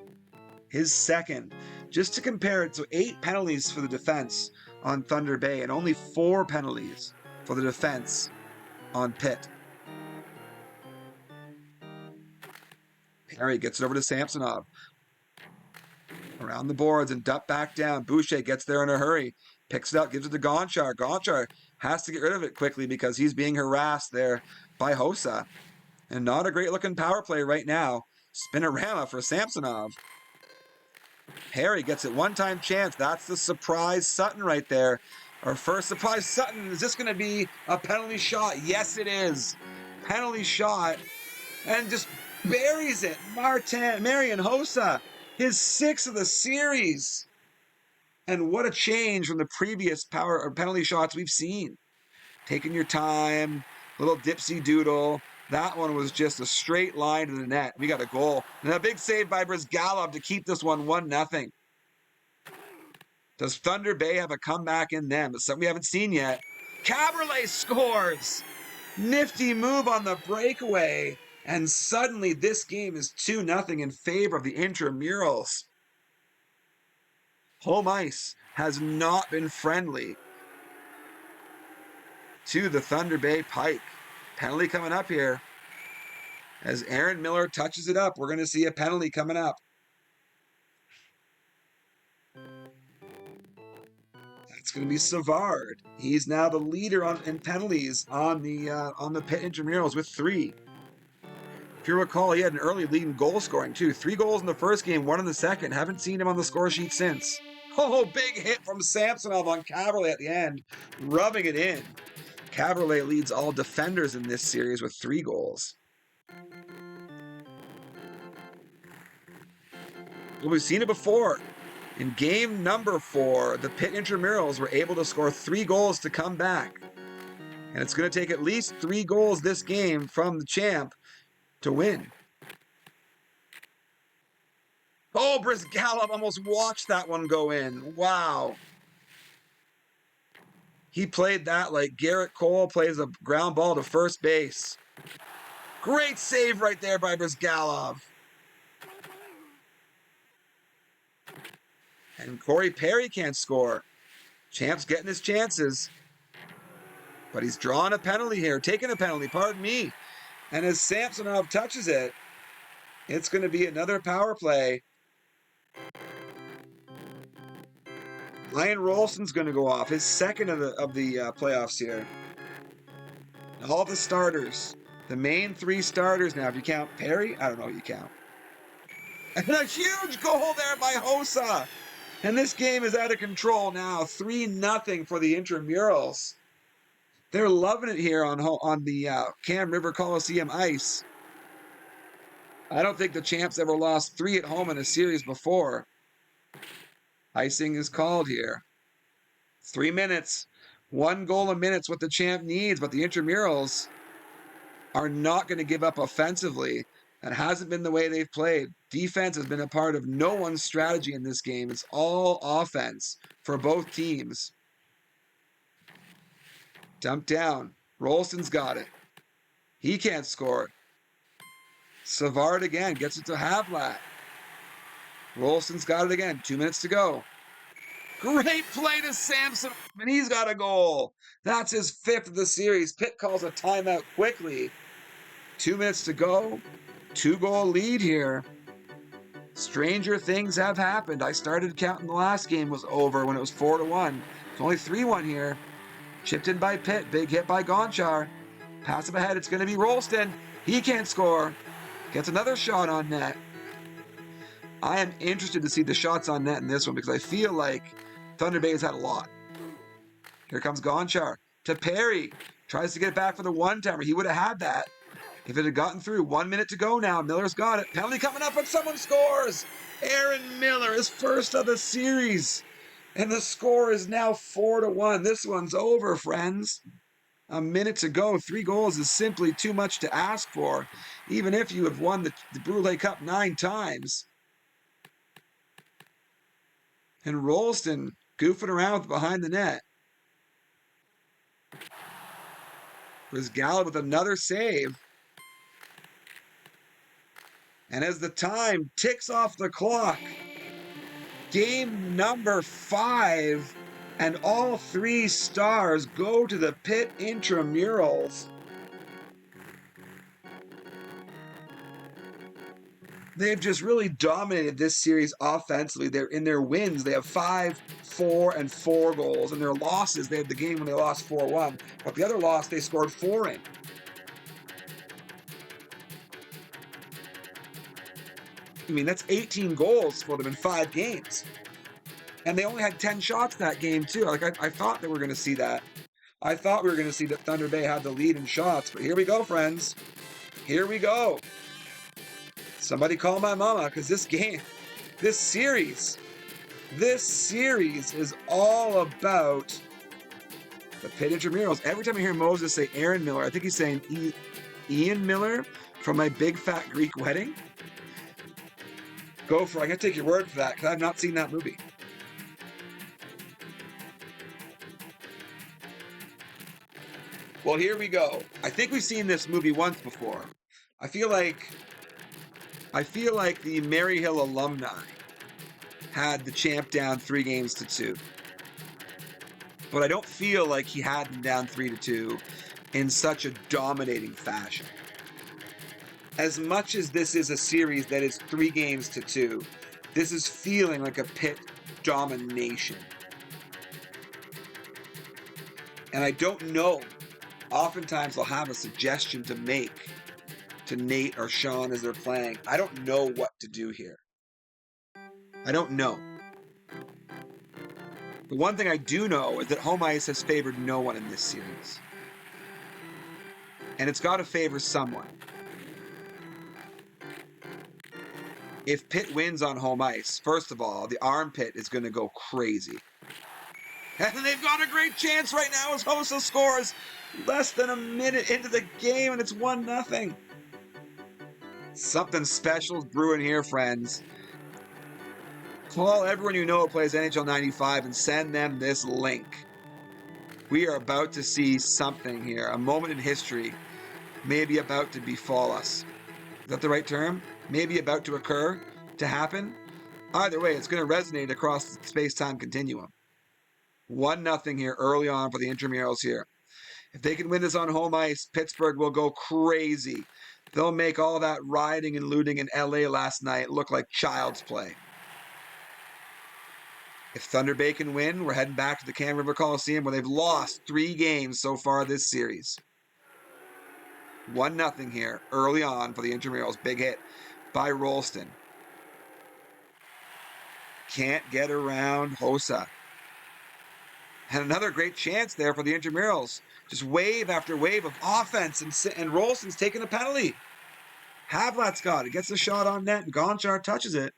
[SPEAKER 1] his second. Just to compare it, so 8 penalties for the defense on Thunder Bay and only 4 penalties for the defense on Pitt. Perry gets it over to Samsonov. Around the boards and dumped back down. Boucher gets there in a hurry. Picks it up, gives it to Gonchar. Gonchar has to get rid of it quickly because he's being harassed there by Hossa. And not a great-looking power play right now. Spinorama for Samsonov. Perry gets it, one-time chance. That's the surprise Sutton right there. Our first surprise Sutton. Is this going to be a penalty shot? Yes, it is. Penalty shot. And just buries it. Marian Hossa, his 6th of the series. And what a change from the previous power or penalty shots we've seen. Taking your time, little dipsy doodle. That one was just a straight line to the net. We got a goal. And a big save by Brizgalov to keep this one 1-0. Does Thunder Bay have a comeback in them? It's something we haven't seen yet. Caberlet scores! Nifty move on the breakaway. And suddenly this game is 2-0 in favor of the Intramurals. Home ice has not been friendly to the Thunder Bay Pike. Penalty coming up here. As Aaron Miller touches it up, we're going to see a penalty coming up. That's going to be Savard. He's now the leader in penalties on the Pitt Intramurals with 3. If you recall, he had an early lead in goal scoring too. 3 goals in the first game, 1 in the second. Haven't seen him on the score sheet since. Oh, big hit from Samsonov on Caberlet at the end, rubbing it in. Caberlet leads all defenders in this series with 3 goals. Well, we've seen it before. In game number 4, the Pitt Intramurals were able to score 3 goals to come back. And it's going to take at least 3 goals this game from the champ to win. Oh, Brizgalov almost watched that one go in. Wow. He played that like Garrett Cole plays a ground ball to first base. Great save right there by Brizgalov. And Corey Perry can't score. Champ's getting his chances. But he's drawing a penalty here, taking a penalty, pardon me. And as Samsonov touches it, it's going to be another power play. Ryan Rolston's going to go off, his second of the playoffs here. All the starters, the main three starters now. If you count Perry, I don't know what you count. And a huge goal there by Hossa. And this game is out of control now. 3-0 for the Intramurals. They're loving it here on the Cam River Coliseum ice. I don't think the Champs ever lost 3 at home in a series before. Icing is called here. 3 minutes. 1 goal a minute's what the Champ needs, but the Intramurals are not going to give up offensively. That hasn't been the way they've played. Defense has been a part of no one's strategy in this game. It's all offense for both teams. Dumped down. Rolston's got it. He can't score. Savard again gets it to Havlat. Rolston's got it again. 2 minutes to go. Great play to Samson, and he's got a goal. That's his 5th of the series. Pitt calls a timeout quickly. 2 minutes to go. 2-goal lead here. Stranger things have happened. I started counting the last game was over when it was 4-1. It's only 3-1 here. Chipped in by Pitt. Big hit by Gonchar. Pass him ahead. It's going to be Rolston. He can't score. Gets another shot on net. I am interested to see the shots on net in this one because I feel like Thunder Bay has had a lot. Here comes Gonchar to Perry. Tries to get it back for the one-timer. He would have had that if it had gotten through. 1 minute to go now. Miller's got it. Penalty coming up, but someone scores. Aaron Miller is first of the series. And the score is now 4-1. This one's over, friends. A minute to go. 3 goals is simply too much to ask for, even if you have won the Brule Cup 9 times. And Rolston goofing around behind the net. Brizgalov with another save. And as the time ticks off the clock, game number 5, and all 3 stars go to the Pitt Intramurals. They've just really dominated this series offensively. They're in their wins. They have 5, 4, and 4 goals. And their losses, they had the game when they lost 4-1. But the other loss, they scored 4 in. I mean, that's 18 goals for them in 5 games. And they only had 10 shots that game, too. Like, I thought they were going to see that. I thought we were going to see that Thunder Bay had the lead in shots. But here we go, friends. Here we go. Somebody call my mama, because this series is all about the Pitt Intramurals. Every time I hear Moses say Aaron Miller, I think he's saying Ian Miller from My Big Fat Greek Wedding. Go for it. I'm going to take your word for that, because I've not seen that movie. Well, here we go. I think we've seen this movie once before. I feel like the Maryhill alumni had the Champ down 3-2. But I don't feel like he had them down 3-2 in such a dominating fashion. As much as this is a series that is 3-2, this is feeling like a Pitt domination. And I don't know. Oftentimes I'll have a suggestion to make to Nate or Sean as they're playing. I don't know what to do here. I don't know. The one thing I do know is that home ice has favored no one in this series. And it's got to favor someone. If Pitt wins on home ice, first of all, the armpit is going to go crazy. And they've got a great chance right now as Hossa scores less than a minute into the game, and it's 1-0. Something special is brewing here, friends. Call everyone you know who plays NHL 95 and send them this link. We are about to see something here, a moment in history. maybe about to befall us. Is that the right term? Maybe about to occur, to happen? Either way, it's going to resonate across the space-time continuum. 1-0 here early on for the Intramurals here. If they can win this on home ice, Pittsburgh will go crazy. They'll make all that rioting and looting in LA last night look like child's play. If Thunder Bay can win, we're heading back to the Can River Coliseum where they've lost 3 games so far this series. 1-0 here early on for the Intramurals. Big hit by Rolston. Can't get around Hossa. And another great chance there for the Intramurals. Just wave after wave of offense, and Rolston's taking a penalty. Havlat's got it. Gets the shot on net, and Gonchar touches it.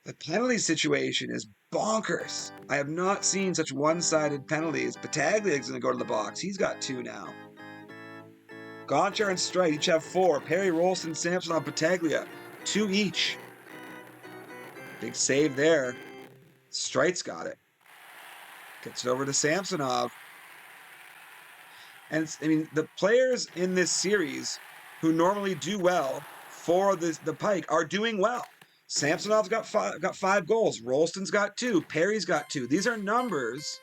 [SPEAKER 1] The penalty situation is bonkers. I have not seen such one-sided penalties. Battaglia's going to go to the box. He's got 2 now. Gonchar and Strite each have 4. Perry, Rolston, Samsonov, Battaglia, 2 each. Big save there. Strite's got it. Gets it over to Samsonov. And the players in this series who normally do well for the Pike are doing well. Samsonov's got 5 goals. Rolston's got 2. Perry's got 2. These are numbers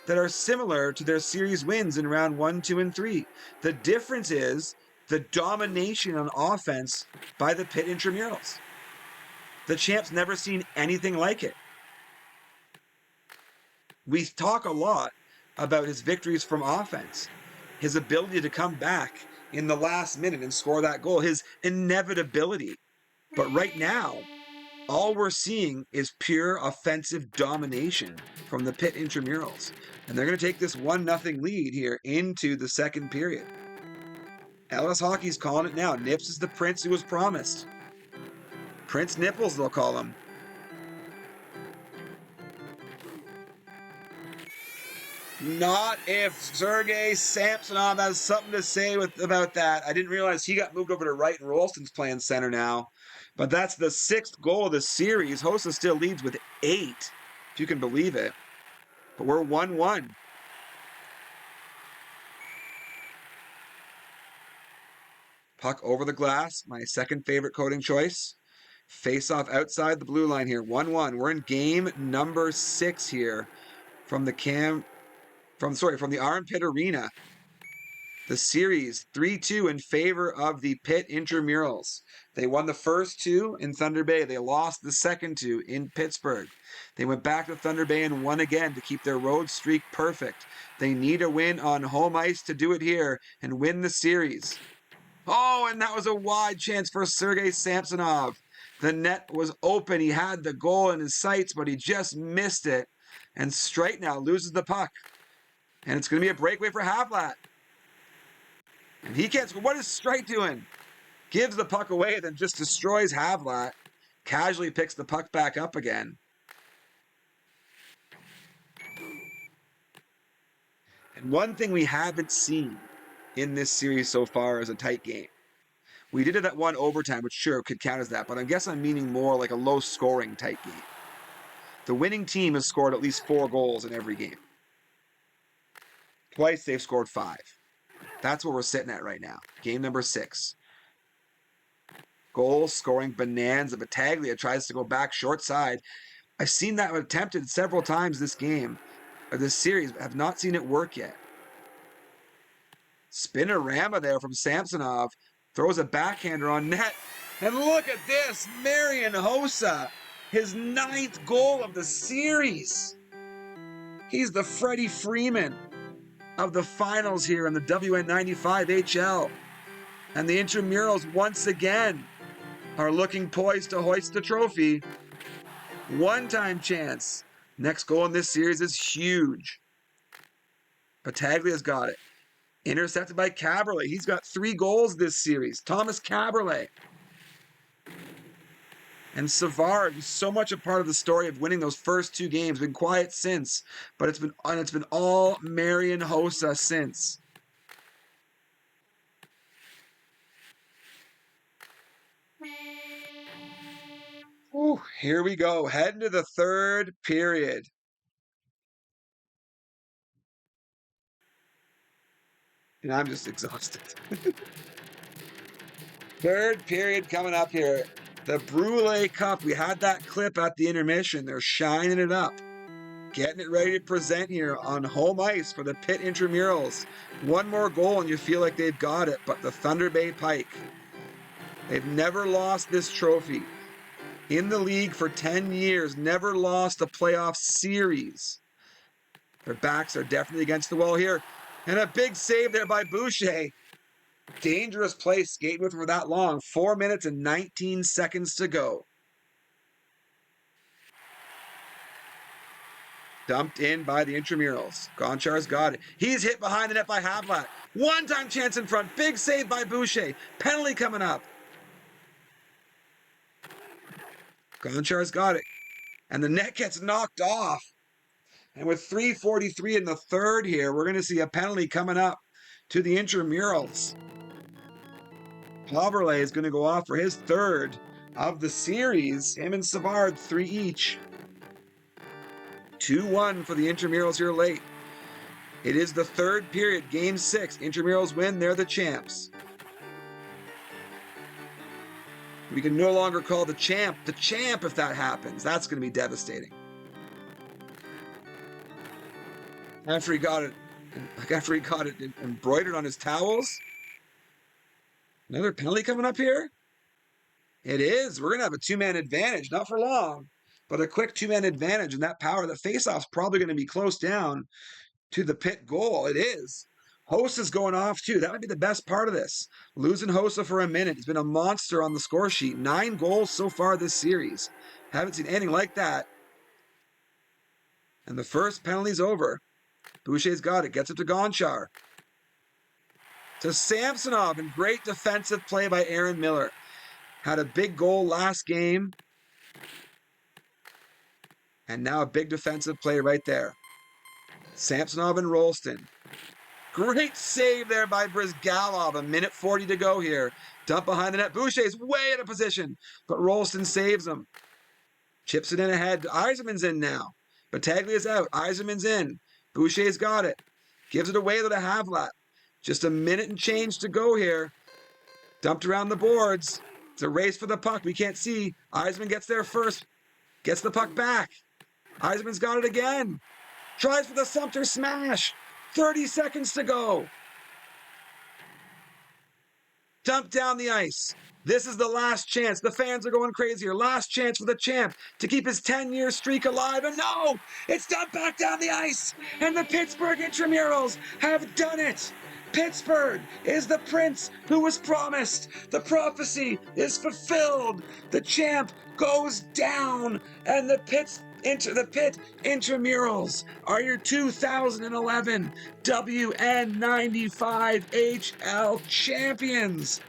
[SPEAKER 1] that are similar to their series wins in round 1, 2, and 3. The difference is the domination on offense by the Pitt Intramurals. The champ's never seen anything like it. We talk a lot about his victories from offense, his ability to come back in the last minute and score that goal, his inevitability. But right now, all we're seeing is pure offensive domination from the Pitt Intramurals. And they're going to take this 1-0 lead here into the second period. LS Hockey's calling it now. Nips is the prince who was promised. Prince Nipples, they'll call him. Not if Sergei Samsonov has something to say about that. I didn't realize he got moved over to right and Rolston's playing center now. But that's the 6th goal of the series. Hossa still leads with 8, if you can believe it. But we're 1-1. Puck over the glass, my second favorite coding choice. Face-off outside the blue line here, 1-1. We're in game number 6 here from the Armpit Arena. The series 3-2 in favor of the Pitt Intramurals. They won the first 2 in Thunder Bay. They lost the second 2 in Pittsburgh. They went back to Thunder Bay and won again to keep their road streak perfect. They need a win on home ice to do it here and win the series. Oh, and that was a wide chance for Sergei Samsonov. The net was open. He had the goal in his sights, but he just missed it. And Strite now loses the puck. And it's going to be a breakaway for Havlat. And he can't score. What is Strite doing? Gives the puck away, then just destroys Havlat. Casually picks the puck back up again. And one thing we haven't seen in this series so far is a tight game. We did it at 1 overtime, which sure could count as that, but I guess I'm meaning more like a low-scoring tight game. The winning team has scored at least 4 goals in every game. Twice they've scored 5. That's where we're sitting at right now. Game number 6. Goal scoring bonanza. Battaglia tries to go back short side. I've seen that attempted several times this game, or this series, but have not seen it work yet. Spinorama there from Samsonov. Throws a backhander on net. And look at this. Marian Hossa. His 9th goal of the series. He's the Freddie Freeman of the finals here in the WN95HL. And the Intramurals once again are looking poised to hoist the trophy. One-time chance. Next goal in this series is huge. Battaglia's got it. Intercepted by Caberlet. He's got 3 goals this series. Thomas Caberlet. And Savard, who's so much a part of the story of winning those first 2 games, been quiet since, but it's been all Marian Hossa since. Whew, here we go, heading to the third period. And I'm just exhausted. Third period coming up here. The Brule Cup. We had that clip at the intermission. They're shining it up. Getting it ready to present here on home ice for the Pitt Intramurals. One more goal and you feel like they've got it, but the Thunder Bay Pike, they've never lost this trophy. In the league for 10 years, never lost a playoff series. Their backs are definitely against the wall here. And a big save there by Boucher. Dangerous play, skating with for that long. 4 minutes and 19 seconds to go. Dumped in by the Intramurals. Gonchar's got it. He's hit behind the net by Havlat. One-time chance in front. Big save by Boucher. Penalty coming up. Gonchar's got it. And the net gets knocked off. And with 3:43 in the third here, we're going to see a penalty coming up to the Intramurals. Poverley is going to go off for his third of the series. Him and Savard, 3 each. 2-1 for the Intramurals here late. It is the third period, game 6. Intramurals win, they're the champs. We can no longer call the champ if that happens. That's going to be devastating. After he got it embroidered on his towels. Another penalty coming up here? It is. We're going to have a 2-man advantage, not for long, but a quick 2-man advantage, and that power, the faceoff's probably going to be close down to the Pitt goal. It is. Hosa's going off too. That would be the best part of this. Losing Hosa for a minute. He's been a monster on the score sheet. 9 goals so far this series. Haven't seen anything like that. And the first penalty's over. Boucher's got it. Gets it to Gonchar. To Samsonov, and great defensive play by Aaron Miller. Had a big goal last game. And now a big defensive play right there. Samsonov and Rolston. Great save there by Brizgalov. 1:40 to go here. Dump behind the net. Boucher's way out of position, but Rolston saves him. Chips it in ahead. Eiserman's in now. Battaglia's out. Eiserman's in. Boucher's got it. Gives it away to Havlat. Just a minute and change to go here. Dumped around the boards. It's a race for the puck. We can't see. Eiserman gets there first. Gets the puck back. Eiserman's got it again. Tries for the Sumter smash. 30 seconds to go. Dumped down the ice. This is the last chance. The fans are going crazier. Last chance for the champ to keep his 10-year streak alive. And no, it's dumped back down the ice. And the Pittsburgh Intramurals have done it. Pittsburgh is the prince who was promised. The prophecy is fulfilled. The champ goes down. And the Pitt Intramurals are your 2011 WN95HL champions.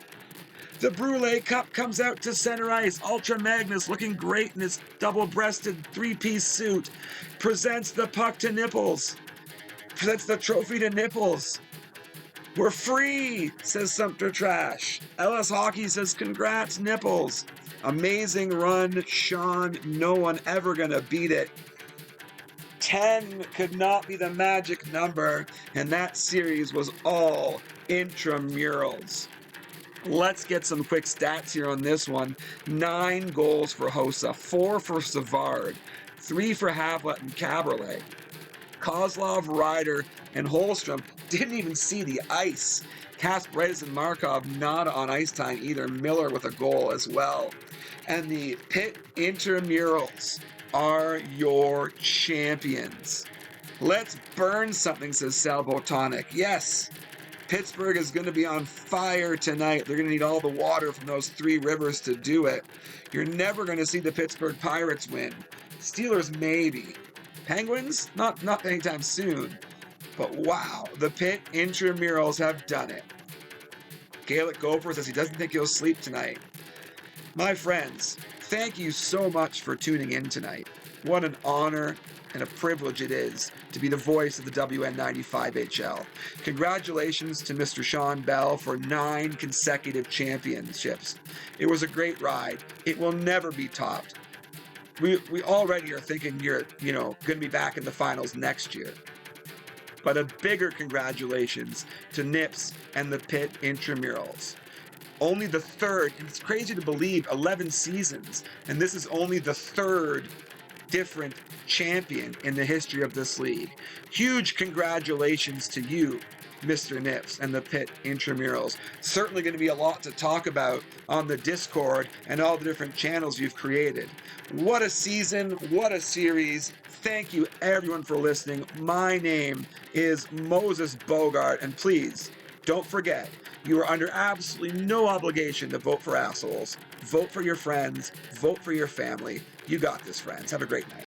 [SPEAKER 1] The Brule Cup comes out to center ice. Ultra Magnus, looking great in his double-breasted 3-piece suit, presents the puck to Nipples. Presents the trophy to Nipples. We're free, says Sumter Trash. LS Hockey says, congrats, Nipples. Amazing run, Sean. No one ever gonna beat it. 10 could not be the magic number, and that series was all Intramurals. Let's get some quick stats here on this one. 9 goals for Hosa, 4 for Savard, 3 for Havlat and Caberlet. Kozlov, Ryder, and Holstrom didn't even see the ice. Kasparaitis and Markov not on ice time either. Miller with a goal as well. And the Pitt Intramurals are your champions. Let's burn something, says Sal Botonic. Yes, Pittsburgh is going to be on fire tonight. They're going to need all the water from those 3 rivers to do it. You're never going to see the Pittsburgh Pirates win. Steelers, maybe. Penguins? Not anytime soon. But wow, the Pitt Intramurals have done it. Gaelic Gopher says he doesn't think he'll sleep tonight. My friends, thank you so much for tuning in tonight. What an honor and a privilege it is to be the voice of the WN95HL. Congratulations to Mr. Sean Bell for 9 consecutive championships. It was a great ride. It will never be topped. We already are thinking you're, going to be back in the finals next year. but a bigger congratulations to Nips and the Pitt Intramurals. Only the third, and it's crazy to believe, 11 seasons, and this is only the third different champion in the history of this league. Huge congratulations to you, Mr. Nips and the Pitt Intramurals. Certainly going to be a lot to talk about on the Discord and all the different channels you've created. What a season, what a series. Thank you everyone for listening. My name is Moses Bogart, and please don't forget, you are under absolutely no obligation to vote for assholes. Vote for your friends, vote for your family. You got this, friends. Have a great night.